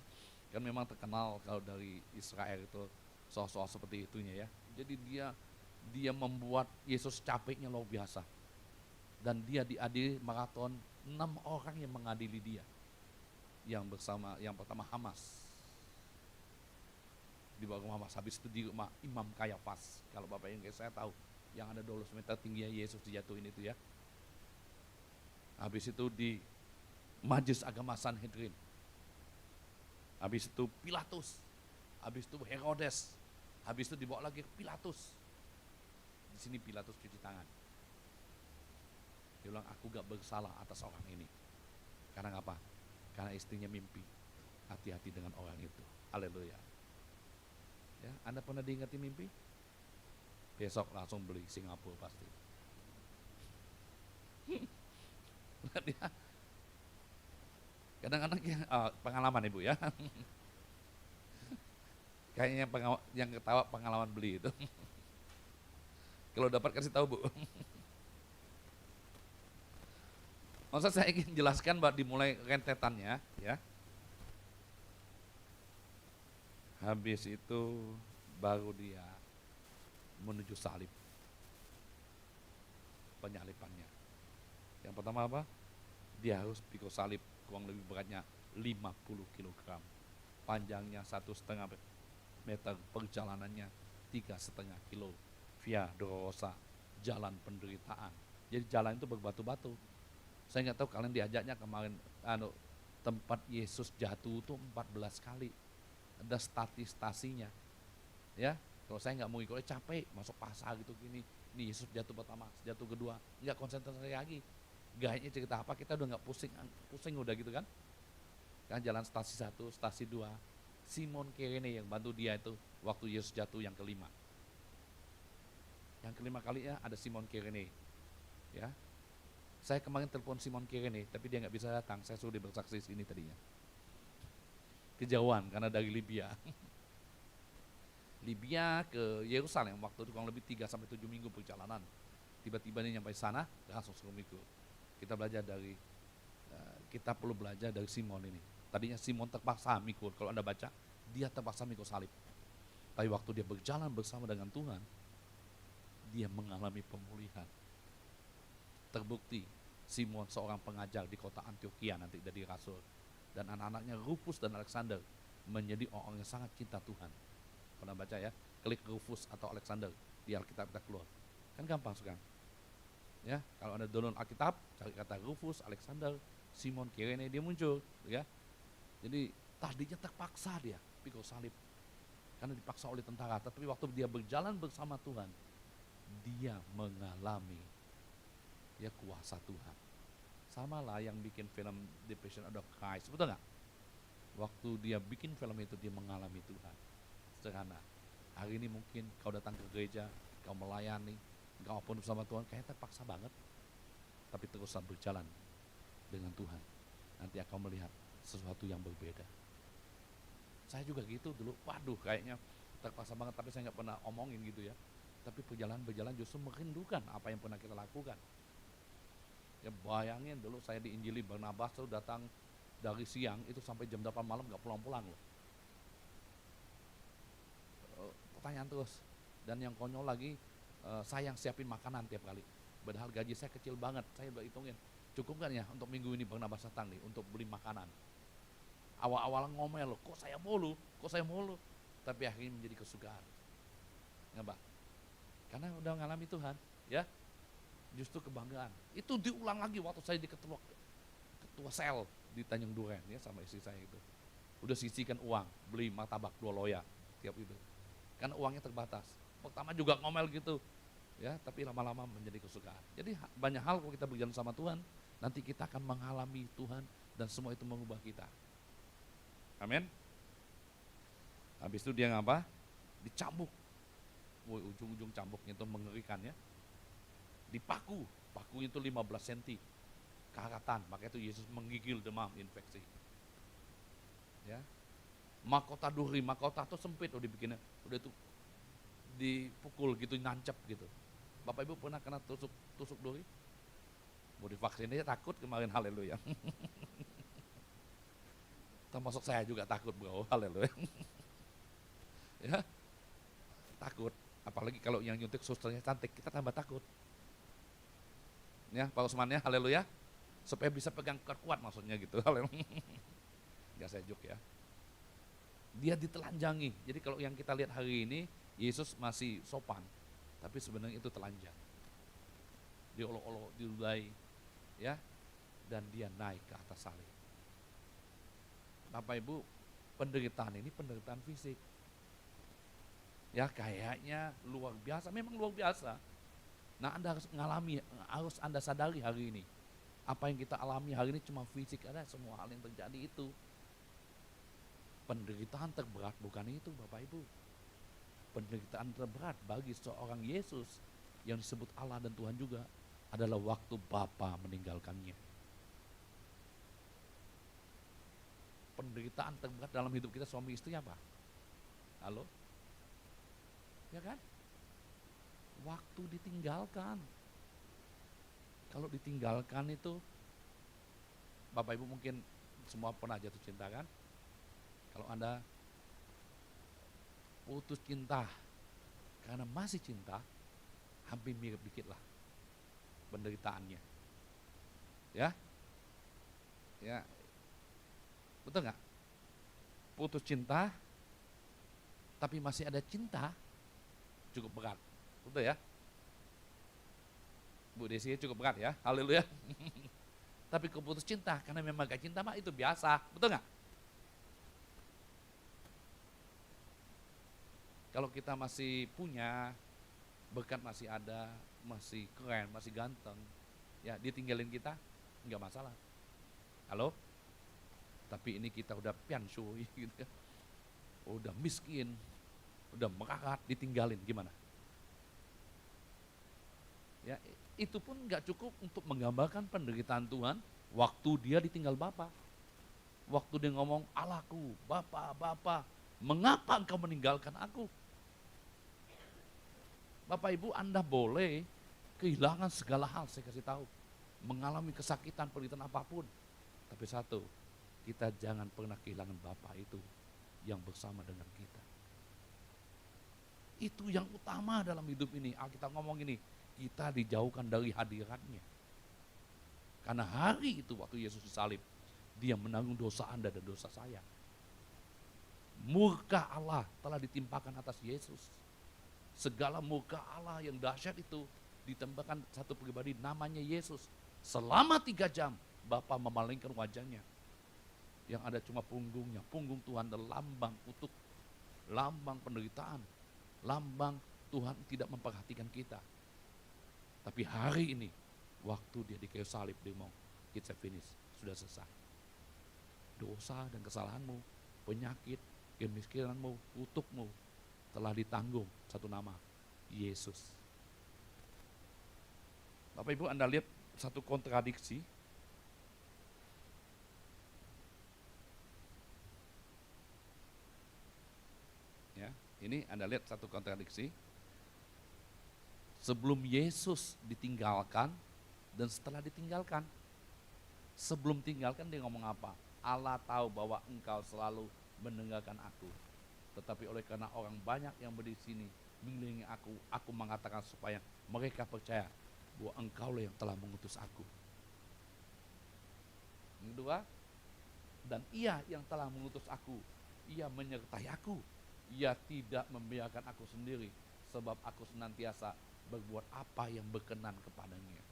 Kan memang terkenal kalau dari Israel itu soal-soal seperti itunya ya. Jadi dia membuat Yesus capeknya luar biasa. Dan dia diadili maraton, 6 orang yang mengadili dia. Yang pertama Hamas. Di bawah rumah Hamas, habis itu di rumah Imam Kayafas. Kalau Bapak yang saya tahu, yang ada 12 meter tingginya Yesus dijatuhin itu ya. Habis itu di Majelis Agama Sanhedrin. Habis itu Pilatus. Habis itu Herodes. Habis itu dibawa lagi ke Pilatus. Di sini Pilatus cuci tangan. Dia bilang, aku gak bersalah atas orang ini. Karena apa? Karena istrinya mimpi. Hati-hati dengan orang itu. Haleluya. Ya, Anda pernah diingati mimpi? Besok langsung beli Singapura pasti. Kadang-kadang pengalaman Ibu ya. Kayaknya yang ketawa pengalaman beli itu. Kalau dapat kasih tahu Bu. Maksud saya ingin jelaskan bahwa dimulai rentetannya ya. Habis itu baru dia menuju salib. Penyalipannya. Yang pertama apa? Dia harus pikul salib, kurang lebih beratnya 50 kg. Panjangnya 1,5 meter, perjalanannya 3,5 kilo. Via Dolorosa, jalan penderitaan. Jadi jalan itu berbatu-batu. Saya nggak tahu kalian diajaknya kemarin tempat Yesus jatuh itu 14 kali. Ada stasinya. Ya, kalau saya nggak mau ikut capek masuk pasar gitu gini. Ini Yesus jatuh pertama, jatuh kedua, nggak konsentrasi lagi. Gayanya cerita apa kita udah nggak pusing udah gitu kan? Kan jalan stasi 1, stasi 2. Simon Kirene yang bantu dia itu waktu Yesus jatuh yang kelima. Yang kelima kalinya ada Simon Kirene. Ya. Saya kemarin telepon Simon Kirene, tapi dia nggak bisa datang. Saya suruh dia bersaksi sini tadinya. Kejauhan karena dari Libya. Libya ke Yerusalem waktu itu kurang lebih 3-7 minggu perjalanan. Tiba-tiba ini nyampe sana, langsung suruh mikul. Kita perlu belajar dari Simon ini. Tadinya Simon terpaksa mikul, kalau Anda baca, dia terpaksa mikul salib. Tapi waktu dia berjalan bersama dengan Tuhan, dia mengalami pemulihan. Terbukti Simon seorang pengajar di kota Antioquia nanti jadi rasul. Dan anak-anaknya Rufus dan Alexander menjadi orang yang sangat cinta Tuhan. Pernah baca ya, klik Rufus atau Alexander di Alkitab kita keluar. Kan gampang sekarang. Ya, kalau Anda download Alkitab, cari kata Rufus, Alexander, Simon Kirene, dia muncul, ya. Jadi tadinya terpaksa dia pikul salib karena dipaksa oleh tentara, tapi waktu dia berjalan bersama Tuhan, dia mengalami ya kuasa Tuhan. Sama lah yang bikin film The Passion of Christ, betul nggak? Waktu dia bikin film itu dia mengalami Tuhan. Sederhana. Hari ini mungkin kau datang ke gereja, kau melayani, kau pun bersama Tuhan, kayaknya terpaksa banget. Tapi teruslah berjalan dengan Tuhan. Nanti akan melihat sesuatu yang berbeda. Saya juga gitu dulu, waduh kayaknya terpaksa banget, tapi saya nggak pernah omongin gitu ya. Tapi berjalan justru merindukan apa yang pernah kita lakukan. Ya bayangin dulu saya diinjili Barnabas tuh datang dari siang itu sampai jam 8 malam nggak pulang-pulang loh. Pertanyaan terus. Dan yang konyol lagi, saya yang siapin makanan tiap kali. Padahal gaji saya kecil banget, saya udah hitungin. Cukup kan ya untuk minggu ini Barnabas datang nih untuk beli makanan. Awal-awal ngomel loh, kok saya mulu. Tapi akhirnya menjadi kesukaan. Nggak, karena udah ngalami Tuhan, ya. Justru kebanggaan. Itu diulang lagi waktu saya di ketua sel di Tanjung Duren ya sama istri saya itu. Udah sisihkan uang, beli martabak 2 loya tiap itu. Karena uangnya terbatas. Pertama juga ngomel gitu. Ya, tapi lama-lama menjadi kesukaan. Jadi banyak hal kalau kita berjalan sama Tuhan, nanti kita akan mengalami Tuhan dan semua itu mengubah kita. Amin. Habis itu dia ngapa? Dicambuk. Woi, ujung-ujung cambuknya itu mengerikan ya. Dipaku, paku itu 15 cm. Karatan, makanya itu Yesus menggigil demam infeksi. Ya. Mahkota duri, mahkota itu sempit udah dibikinnya, udah itu dipukul gitu, nancep gitu. Bapak Ibu pernah kena tusuk duri? Mau divaksin aja takut kemarin, haleluya. Termasuk saya juga takut bro, haleluya. Ya, takut. Apalagi kalau yang nyuntik susternya cantik, kita tambah takut. Ya, Pak Usman ya, haleluya. Supaya bisa pegang kuat maksudnya gitu, haleluya. Enggak saya juk ya. Dia ditelanjangi. Jadi kalau yang kita lihat hari ini, Yesus masih sopan, tapi sebenarnya itu telanjang. Diolok-olok, diludahi, ya, dan dia naik ke atas salib. Bapak Ibu, penderitaan ini penderitaan fisik. Ya kayaknya luar biasa, memang luar biasa. Nah Anda harus mengalami, harus Anda sadari hari ini. Apa yang kita alami hari ini cuma fisik, ada semua hal yang terjadi itu. Penderitaan terberat bukan itu Bapak Ibu. Penderitaan terberat bagi seorang Yesus yang disebut Allah dan Tuhan juga adalah waktu Bapa meninggalkannya. penderitaan terberat dalam hidup kita suami istri apa? Halo? Ya kan? Waktu ditinggalkan. Kalau ditinggalkan itu, Bapak Ibu mungkin semua pernah jatuh cinta kan? Kalau Anda putus cinta karena masih cinta, hampir mirip dikit lah penderitaannya. Ya? Ya. Betul nggak? Putus cinta, tapi masih ada cinta, cukup berat. Betul ya? Bu Desi cukup berat ya, haleluya. Tapi keputus cinta, karena memang gak cinta mah itu biasa, betul nggak? Kalau kita masih punya, berkat masih ada, masih keren, masih ganteng, ya ditinggalin kita, nggak masalah. Halo? Tapi ini kita udah pianshu gitu ya, udah miskin, udah merakat, ditinggalin, gimana? Ya, itu pun nggak cukup untuk menggambarkan penderitaan Tuhan waktu dia ditinggal Bapa. Waktu dia ngomong, Allahku, Bapa, mengapa engkau meninggalkan aku? Bapak Ibu, Anda boleh kehilangan segala hal, saya kasih tahu. Mengalami kesakitan, penderitaan apapun. Tapi satu, kita jangan pernah kehilangan Bapa itu yang bersama dengan kita. Itu yang utama dalam hidup ini. Alkitab ngomong ini, kita dijauhkan dari hadiratnya. Karena hari itu waktu Yesus disalib, dia menanggung dosa Anda dan dosa saya. Murka Allah telah ditimpakan atas Yesus. Segala murka Allah yang dahsyat itu ditembakkan satu pribadi namanya Yesus. Selama 3 jam Bapa memalingkan wajahnya. Yang ada cuma punggungnya. Punggung Tuhan adalah lambang kutuk, lambang penderitaan, lambang Tuhan tidak memperhatikan kita. Tapi hari ini, waktu dia di kayu salib, dia ngomong, it's a finish, sudah selesai. Dosa dan kesalahanmu, penyakit, kemiskinanmu, kutukmu, telah ditanggung satu nama, Yesus. Bapak Ibu, Anda lihat satu kontradiksi. Ya, ini Anda lihat satu kontradiksi. Sebelum Yesus ditinggalkan dan setelah ditinggalkan. Sebelum tinggalkan dia ngomong apa? Allah tahu bahwa engkau selalu mendengarkan aku. Tetapi oleh karena orang banyak yang berdiri sini mengelilingi aku mengatakan supaya mereka percaya bahwa engkaulah yang telah mengutus aku. Yang kedua, dan ia yang telah mengutus aku, ia menyertai aku. Ia tidak membiarkan aku sendiri, sebab aku senantiasa berbuat apa yang berkenan kepadanya.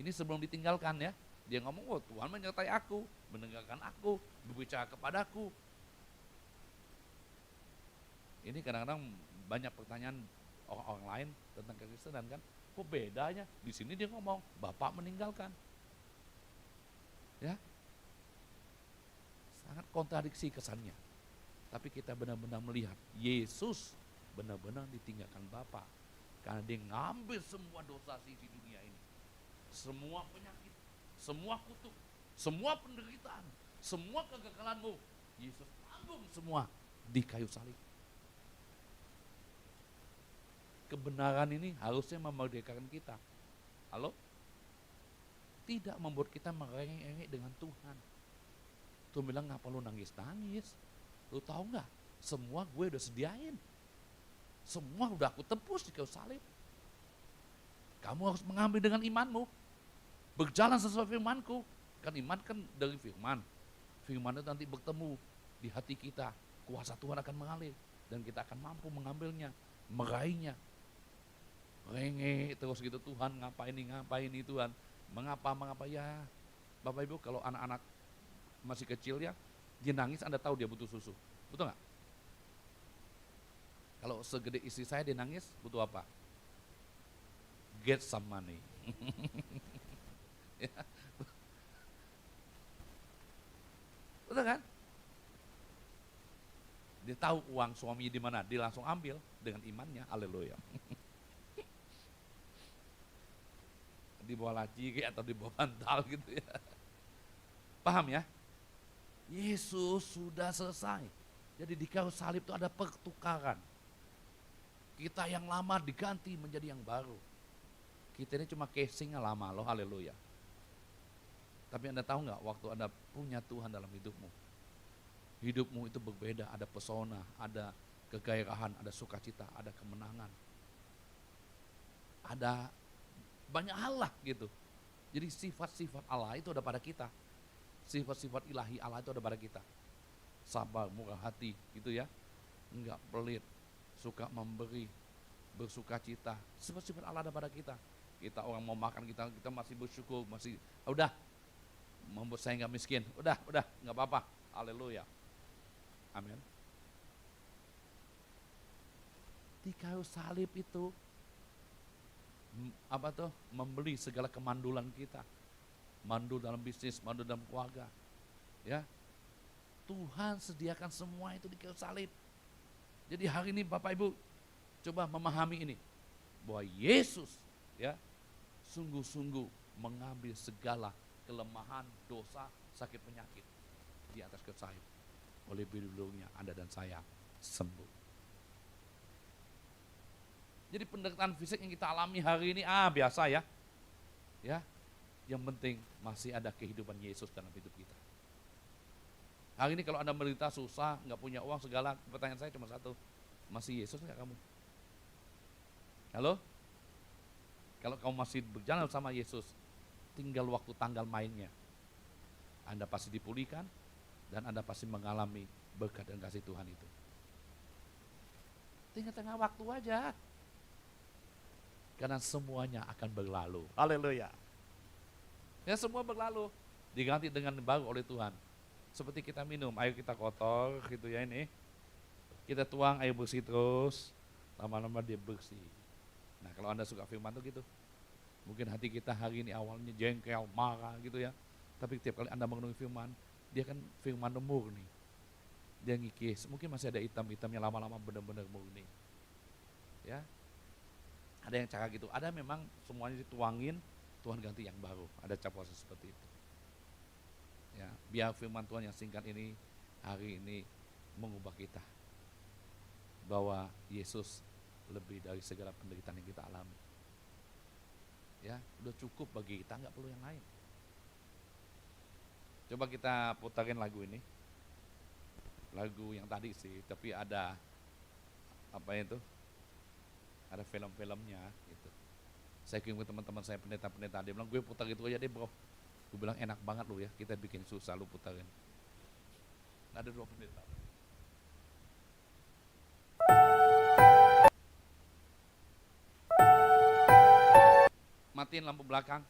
Ini sebelum ditinggalkan ya. Dia ngomong, oh Tuhan menyertai aku, mendengarkan aku, berbicara kepadaku. Ini kadang-kadang banyak pertanyaan orang-orang lain tentang kekristenan kan. Kok bedanya? Di sini dia ngomong, Bapak meninggalkan. Ya. Sangat kontradiksi kesannya. Tapi kita benar-benar melihat Yesus benar-benar ditinggalkan Bapa. Karena dia ngambil semua dosa di dunia ini. Semua penyakit, semua kutuk, semua penderitaan, semua kegagalanmu. Yesus tanggung semua di kayu salib. Kebenaran ini harusnya memerdekakan kita. Halo? Tidak membuat kita merengek-rengek dengan Tuhan. Tuhan bilang, ngapa lu nangis-nangis? Lu tahu nggak? Semua gue udah sediain. Semua udah aku tebus di kayu salib. Kamu harus mengambil dengan imanmu. Berjalan sesuai firmanku. Kan iman kan dari firman. Firman itu nanti bertemu di hati kita. Kuasa Tuhan akan mengalir. Dan kita akan mampu mengambilnya. Meraihnya. Rengek terus gitu, Tuhan ngapain ini Tuhan. Mengapa ya. Bapak Ibu, kalau anak-anak masih kecil ya, dia nangis Anda tahu dia butuh susu. Betul nggak? Kalau segede istri saya dia nangis, butuh apa? Get some money. Ya. Betul kan? Dia tahu uang suami di mana, dia langsung ambil dengan imannya. Haleluya. Di bawah laci atau di bawah bantal gitu ya. Paham ya? Yesus sudah selesai. Jadi di kayu salib itu ada pertukaran. Kita yang lama diganti menjadi yang baru. Kita ini cuma casingnya lama loh, haleluya. Tapi Anda tahu nggak, waktu Anda punya Tuhan dalam hidupmu, hidupmu itu berbeda, ada pesona, ada kegairahan, ada sukacita, ada kemenangan. Ada banyak hal lah gitu. Jadi sifat-sifat Allah itu ada pada kita. Sifat-sifat ilahi Allah itu ada pada kita. Sabar, murah hati gitu ya. Enggak pelit, suka memberi, bersukacita. Sifat-sifat Allah ada pada kita. Kita orang mau makan, kita masih bersyukur, masih udah membuat saya nggak miskin, udah nggak apa-apa, haleluya, amin. Di kayu salib itu membeli segala kemandulan kita, mandul dalam bisnis, mandul dalam keluarga, ya. Tuhan sediakan semua itu di kayu salib. Jadi hari ini Bapak Ibu coba memahami ini, bahwa Yesus ya sungguh-sungguh mengambil segala kelemahan, dosa, sakit penyakit di atas kayu salib. Oleh beliau-nya Anda dan saya sembuh. Jadi penderitaan fisik yang kita alami hari ini biasa ya. Ya. Yang penting masih ada kehidupan Yesus dalam hidup kita. Hari ini kalau Anda menderita susah, nggak punya uang segala, pertanyaan saya cuma satu, masih Yesus nggak kamu? Halo? Kalau kamu masih berjalan sama Yesus, tinggal waktu tanggal mainnya. Anda pasti dipulihkan dan Anda pasti mengalami berkat dan kasih Tuhan itu. Tinggal tengah waktu aja. Karena semuanya akan berlalu. Haleluya. Ya semua berlalu. Diganti dengan baru oleh Tuhan. Seperti kita minum, air kita kotor gitu ya ini. Kita tuang air bersih terus, lama-lama dia bersih. Nah kalau Anda suka firman tuh gitu. Mungkin hati kita hari ini awalnya jengkel, marah gitu ya. Tapi tiap kali Anda mengenai firman, dia kan firman murni. Dia ngikis, mungkin masih ada hitam-hitamnya, lama-lama benar-benar murni. Ya, ada yang cara gitu, ada memang semuanya dituangin, Tuhan ganti yang baru. Ada cara proses seperti itu. Ya, biar firman Tuhan yang singkat ini hari ini mengubah kita. Bahwa Yesus lebih dari segala penderitaan yang kita alami. Ya, udah cukup bagi kita, nggak perlu yang lain. Coba kita putarin lagu ini. Lagu yang tadi sih, tapi ada apa itu? Ada film-filmnya gitu. Saya kirim ke teman-teman saya pendeta-pendeta, dia bilang gue putar itu aja deh bro. Gue bilang enak banget lu ya, kita bikin susah lu putarin. Ada 2 pendeta. Matiin lampu belakang.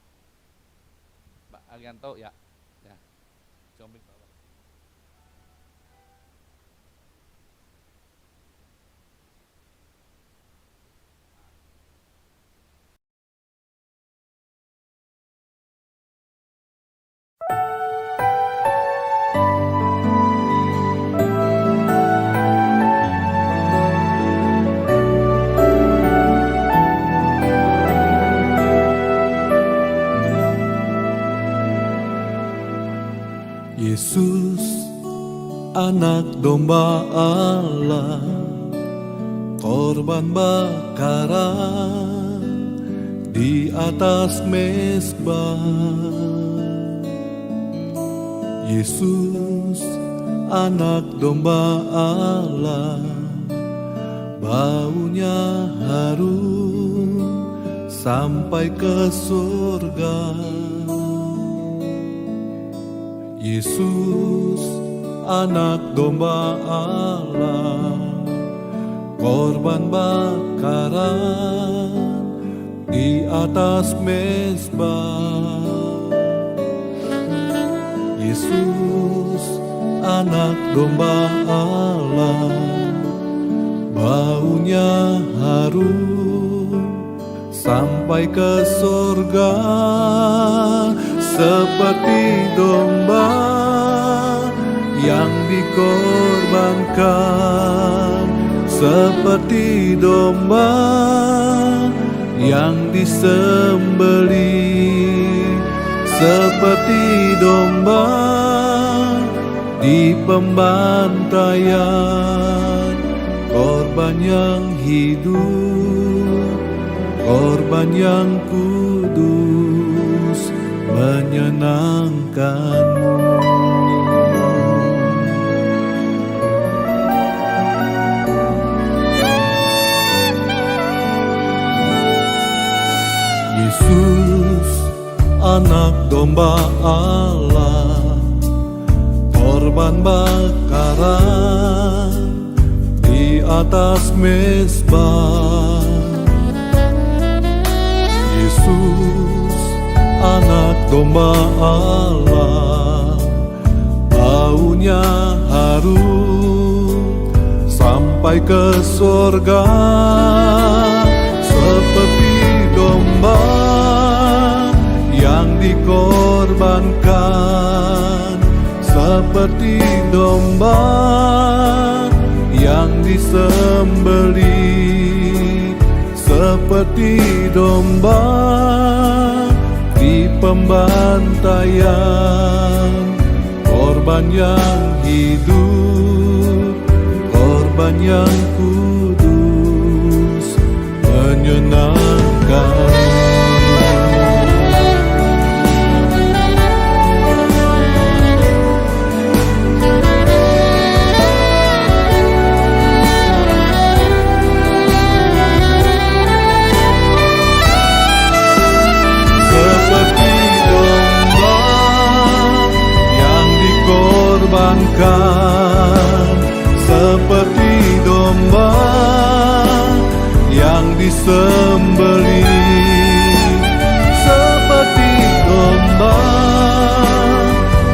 Pak Arianto ya. Ya. Combik bawah. Yesus, anak domba Allah, korban bakaran di atas mezbah. Yesus, anak domba Allah, baunya harum sampai ke surga. Yesus, anak domba Allah, korban bakaran di atas mezbah. Yesus, anak domba Allah, baunya harum sampai ke surga. Seperti domba yang dikorbankan, seperti domba yang disembelih, seperti domba di pembantaian, korban yang hidup, korban yang kudus, menyenangkanmu. Yesus, anak domba Allah, korban bakaran di atas mezbah. Yesus, anak domba Allah, baunya harum sampai ke sorga, seperti domba yang dikorbankan, seperti domba yang disembelih, seperti domba di pembantaian, korban yang hidup, korban yang kudus, menyenangkan. Seperti domba yang disembelih, seperti domba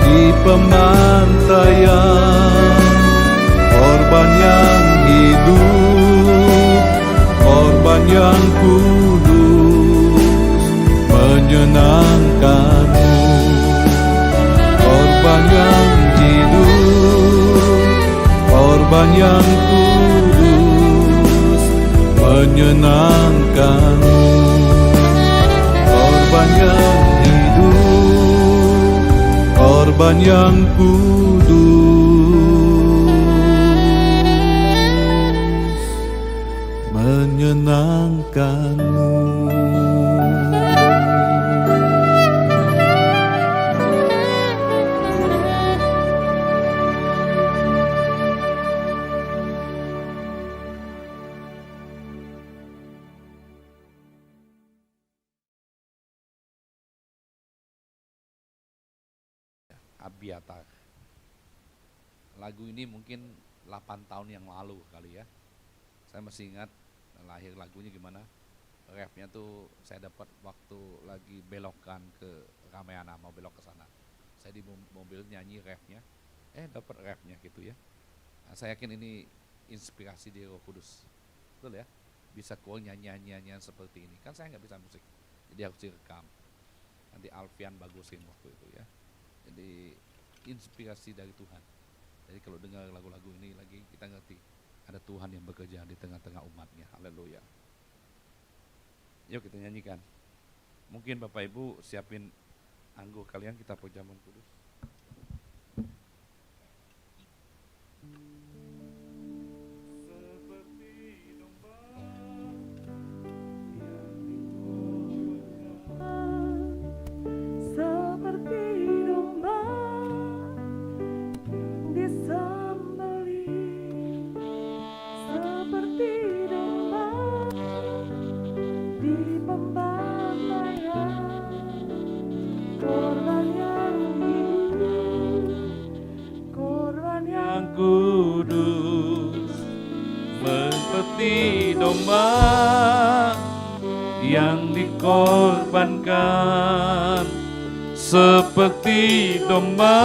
di pembantaian, korban yang hidup, korban yang kudus, menyenangkanmu, korban yang korban yang kudus, menyenangkanmu, korban yang hidup, korban yang kudus, menyenangkanmu. Abiatar. Lagu ini mungkin 8 tahun yang lalu kali ya. Saya masih ingat lahir lagunya gimana. Refnya tuh saya dapat waktu lagi belokan ke Ramayana, mau belok ke sana. Saya di mobil nyanyi refnya, dapat refnya gitu ya. Nah, saya yakin ini inspirasi dari Roh Kudus. Betul ya? Bisa keluar nyanyian seperti ini. Kan saya nggak bisa musik, jadi harus direkam. Nanti Alfian bagusin waktu itu ya. Jadi inspirasi dari Tuhan. Jadi kalau dengar lagu-lagu ini lagi, kita ngerti ada Tuhan yang bekerja di tengah-tengah umatnya. Haleluya. Yuk kita nyanyikan. Mungkin Bapak Ibu siapin anggur kalian, kita perjamuan kudus. Kudus, seperti domba yang dikorbankan, seperti domba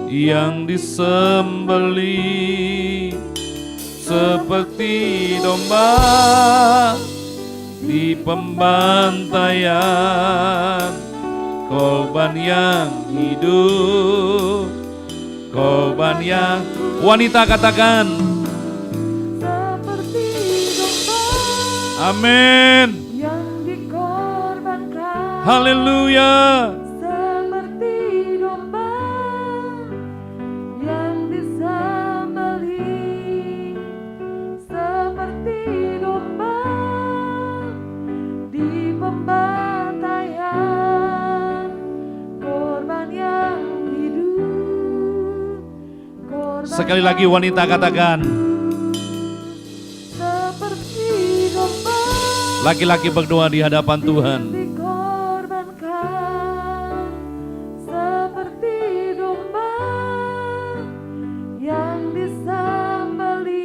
yang disembelih, seperti domba di pembantaian, korban yang hidup, korban yang wanita katakan seperti domba amin yang dikorbankan, haleluya seperti domba Sekali lagi wanita katakan. seperti domba Laki-laki berdoa di hadapan Tuhan. dikorbankan, seperti domba yang disembelih,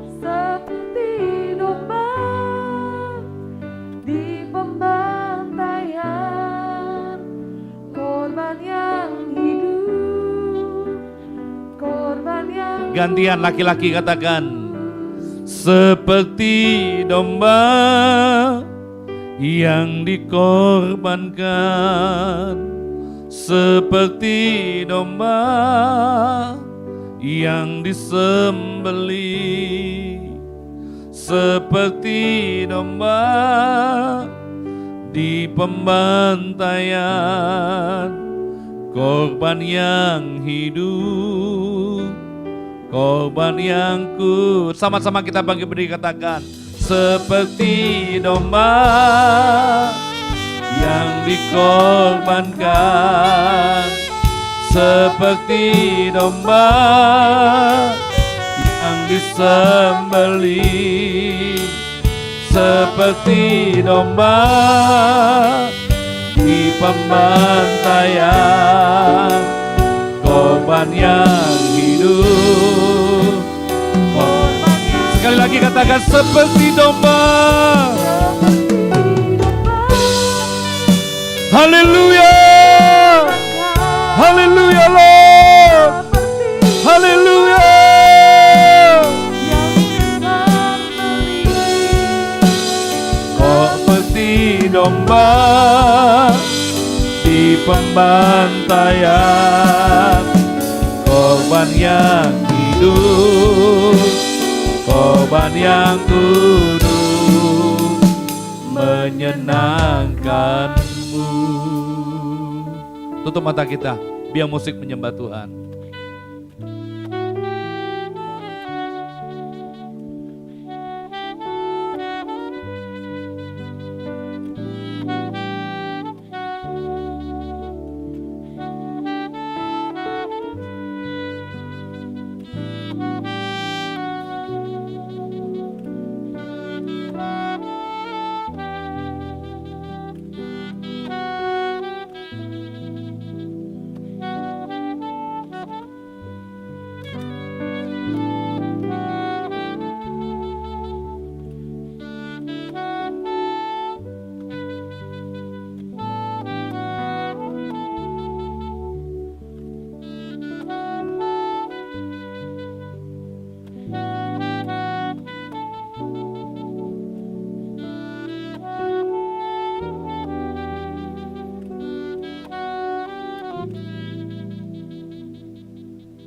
seperti domba di pembantaian, korban yang hidup, korban yang Gantian laki-laki katakan. Seperti domba yang dikorbankan, seperti domba yang disembelih, seperti domba di pembantaian, korban yang hidup, korban yang sama-sama kita bagi berdiri katakan. Seperti domba yang dikorbankan, seperti domba yang disembelih, seperti domba di pembantaian, korban yang hidup. Sekali lagi katakan seperti domba. Haleluya, haleluya Lord, haleluya. Seperti domba di pembantaian, korban yang hidup, korban yang kudus, menyenangkanmu. Tutup mata kita, biar musik menyembah Tuhan.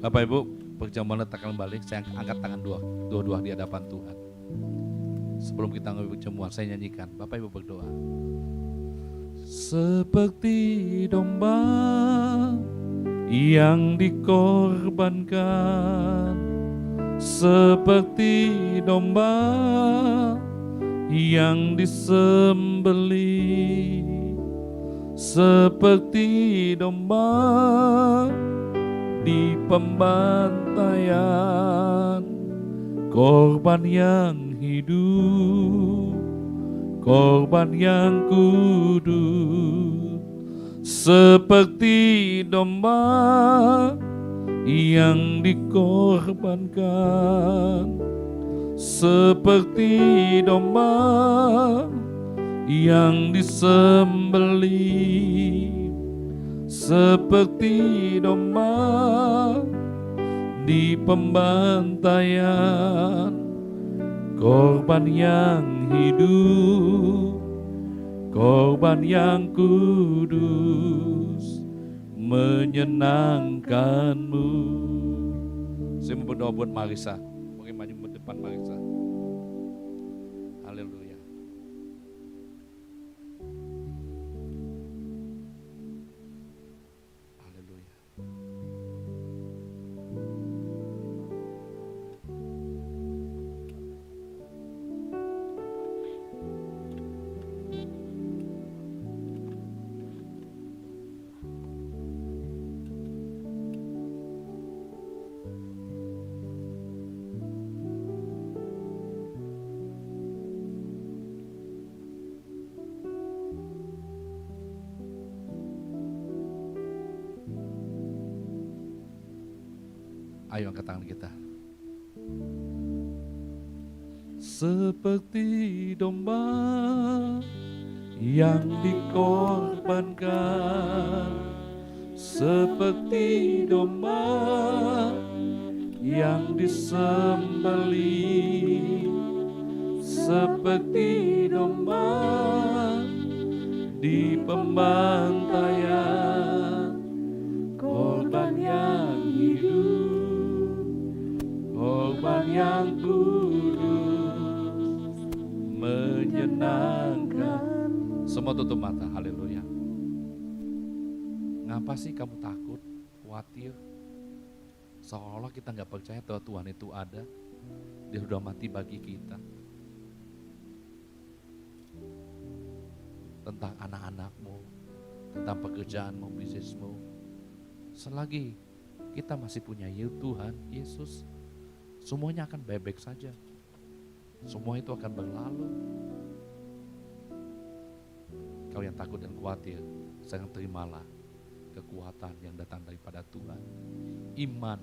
Bapak Ibu, perjamuan letakkan balik, saya angkat tangan dua-dua di hadapan Tuhan. Sebelum kita ngambil perjamuan, saya nyanyikan, Bapak Ibu berdoa. Seperti domba yang dikorbankan, seperti domba yang disembelih, seperti domba di pembantaian, korban yang hidup, korban yang kudus, seperti domba yang dikorbankan, seperti domba yang disembelih, seperti domba di pembantaian, korban yang hidup, korban yang kudus, menyenangkanmu. Saya mau berdoa buat Marisa. Mungkin maju ke depan Marisa. Haleluya. Ayo angkat tangan kita. Seperti domba yang dikorbankan, seperti domba yang disembelih, seperti domba di pembantaian, korban yang hidup, korban yang kudus, menyenangkan. Semua tutup mata, haleluya. Ngapa sih kamu takut, khawatir? Seolah kita gak percaya bahwa Tuhan itu ada. Dia sudah mati bagi kita. Tentang anak-anakmu, tentang pekerjaanmu, bisnismu. Selagi kita masih punya Tuhan, Yesus, semuanya akan baik-baik saja. Semua itu akan berlalu. Kau yang takut dan khawatir, sayang terimalah kekuatan yang datang daripada Tuhan. Iman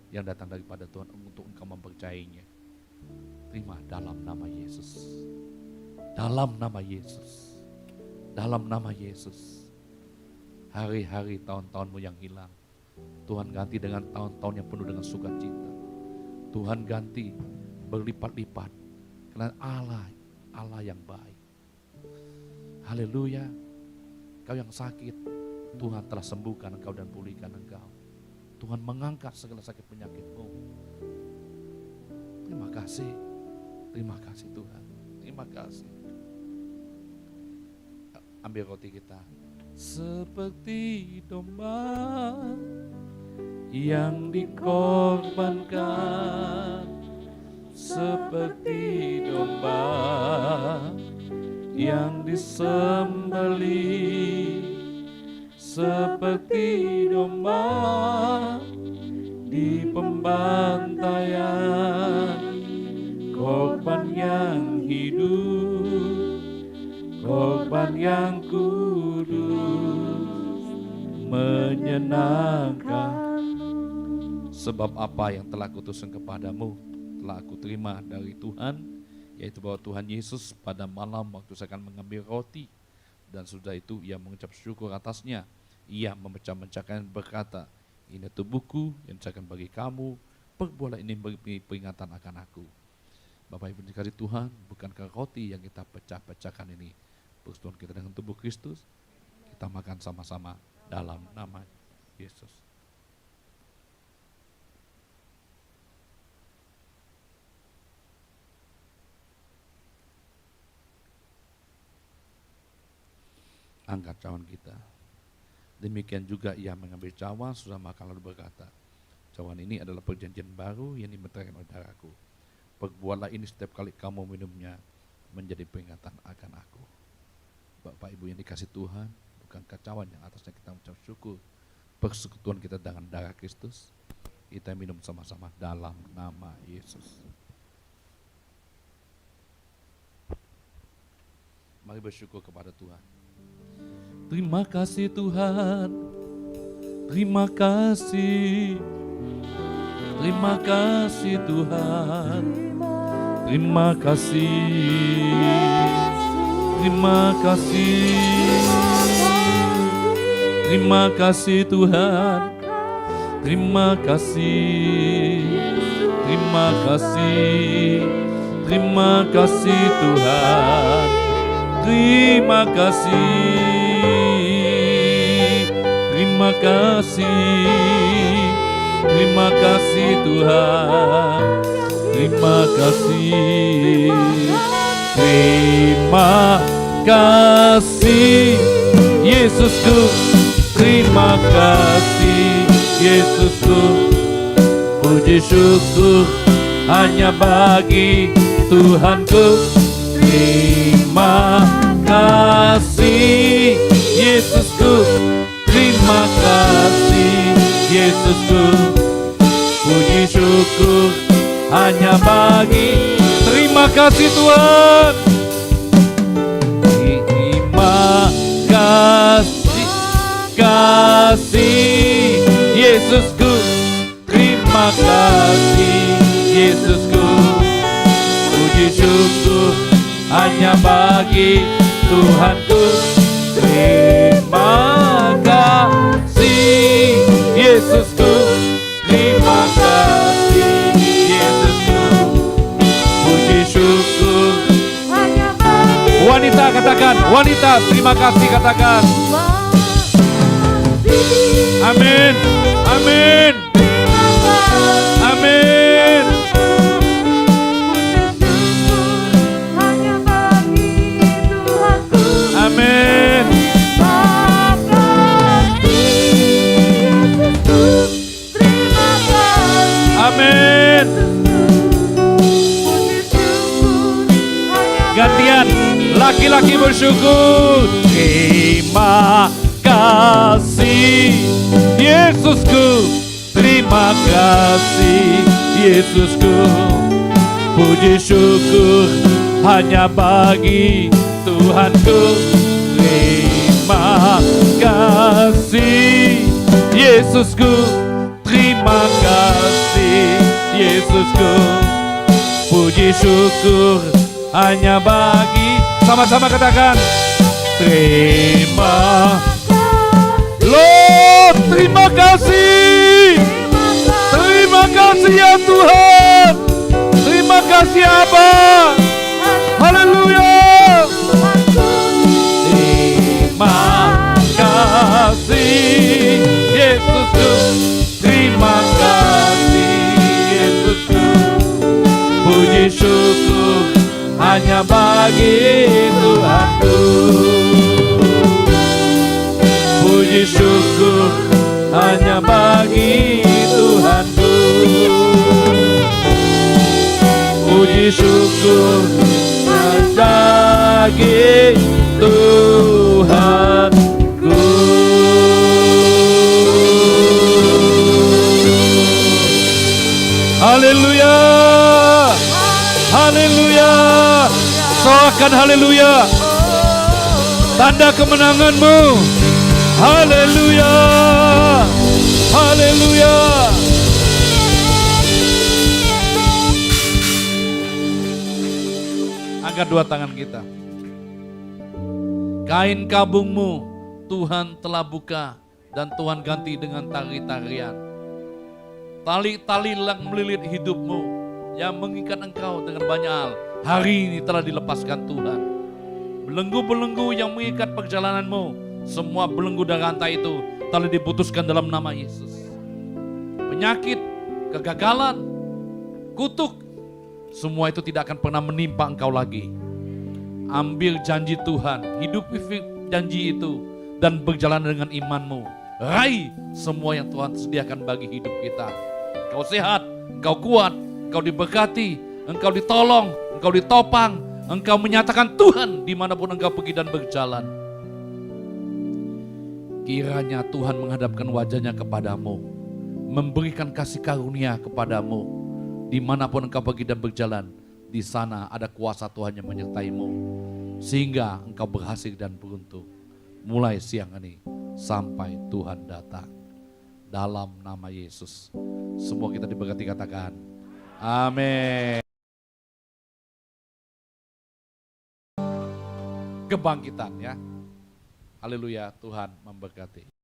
yang datang daripada Tuhan untuk engkau mempercayainya. Terima dalam nama Yesus. Dalam nama Yesus. Dalam nama Yesus. Hari-hari tahun-tahunmu yang hilang, Tuhan ganti dengan tahun-tahun yang penuh dengan sukacita. Tuhan ganti berlipat-lipat karena Allah yang baik. Haleluya. Kau yang sakit, Tuhan telah sembuhkan engkau dan pulihkan engkau. Tuhan mengangkat segala sakit penyakitmu. Terima kasih Tuhan. Terima kasih. Ambil roti kita. Seperti domba yang dikorbankan, seperti domba yang disembelih, seperti domba di pembantaian, korban yang hidup, korban yang kudus, menyenangkan. Sebab apa yang telah kutuskan kepadamu telah aku terima dari Tuhan, yaitu bahwa Tuhan Yesus pada malam waktu saya akan mengambil roti, dan sudah itu ia mengucap syukur atasnya. Ia memecah-mecahkan berkata, ini tubuhku yang saya akan bagi kamu, perbuatlah ini bagi peringatan akan aku. Bapak Ibu dikasihi Tuhan, bukankah roti yang kita pecah-pecahkan ini persekutuan kita dengan tubuh Kristus? Kita makan sama-sama dalam nama Yesus. Angkat cawan kita. Demikian juga ia mengambil cawan, sudah makan lalu berkata, cawan ini adalah perjanjian baru yang dimeteraikan oleh darahku. Perbuatlah ini setiap kali kamu minumnya, menjadi peringatan akan aku. Bapak Ibu yang dikasih Tuhan, bukankah cawan yang atasnya kita mengucap syukur persekutuan kita dengan darah Kristus? Kita minum sama-sama dalam nama Yesus. Mari bersyukur kepada Tuhan. Terima kasih Tuhan, terima kasih Tuhan, terima kasih, terima kasih Tuhan, terima kasih Tuhan, terima kasih. Terima kasih Tuhan, terima kasih, terima kasih Yesusku, terima kasih Yesusku, puji syukur hanya bagi Tuhanku, terima kasih Yesusku, terima kasih Yesusku, puji syukur hanya bagi. Terima kasih Tuhan, terima kasih Yesusku, terima terima kasih Yesusku. Puji syukur hanya bagi Tuhanku. Terima kasih Yesusku. Terima kasih Yesusku. Puji syukur. Wanita katakan, wanita terima kasih katakan. Amin, amin, amin. Amin. Amin. Gantian, laki-laki bersyukur. Terima kasih Yesusku. Terima kasih Yesusku. Puji syukur hanya bagi Tuhanku. Terima kasih Yesusku. Terima kasih Yesusku. Puji syukur hanya bagi, sama-sama katakan, terima Lord, terima kasih. Terima kasih ya Tuhan. Terima kasih Abba. Haleluya. Terima kasih Yesusku. Terima kasih Yesusku. Puji syukur hanya bagi Tuhanku. Puji syukur hanya bagi Tuhanku. Puji syukur hanya bagi Tuhanku. Haleluya. Haleluya. Soakan haleluya. Tanda kemenanganmu. Haleluya. Haleluya. Angkat dua tangan kita. Kain kabungmu Tuhan telah buka dan Tuhan ganti dengan tari-tarian. Tali-tali yang melilit hidupmu yang mengikat engkau dengan banyak hal, hari ini telah dilepaskan Tuhan. Belenggu-belenggu yang mengikat perjalananmu, semua belenggu dan rantai itu telah diputuskan dalam nama Yesus. Penyakit, kegagalan, kutuk, semua itu tidak akan pernah menimpa engkau lagi. Ambil janji Tuhan, hidupi janji itu dan berjalan dengan imanmu. Raih semua yang Tuhan sediakan bagi hidup kita. Engkau sehat, engkau kuat, engkau diberkati, engkau ditolong, engkau ditopang, engkau menyatakan Tuhan dimanapun engkau pergi dan berjalan. Kiranya Tuhan menghadapkan wajahnya kepadamu, memberikan kasih karunia kepadamu. Dimanapun engkau pergi dan berjalan, di sana ada kuasa Tuhan yang menyertaimu. Sehingga engkau berhasil dan beruntung. Mulai siang ini sampai Tuhan datang. Dalam nama Yesus. Semua kita diberkati katakan. Amin. Kebangkitan ya. Haleluya, Tuhan memberkati.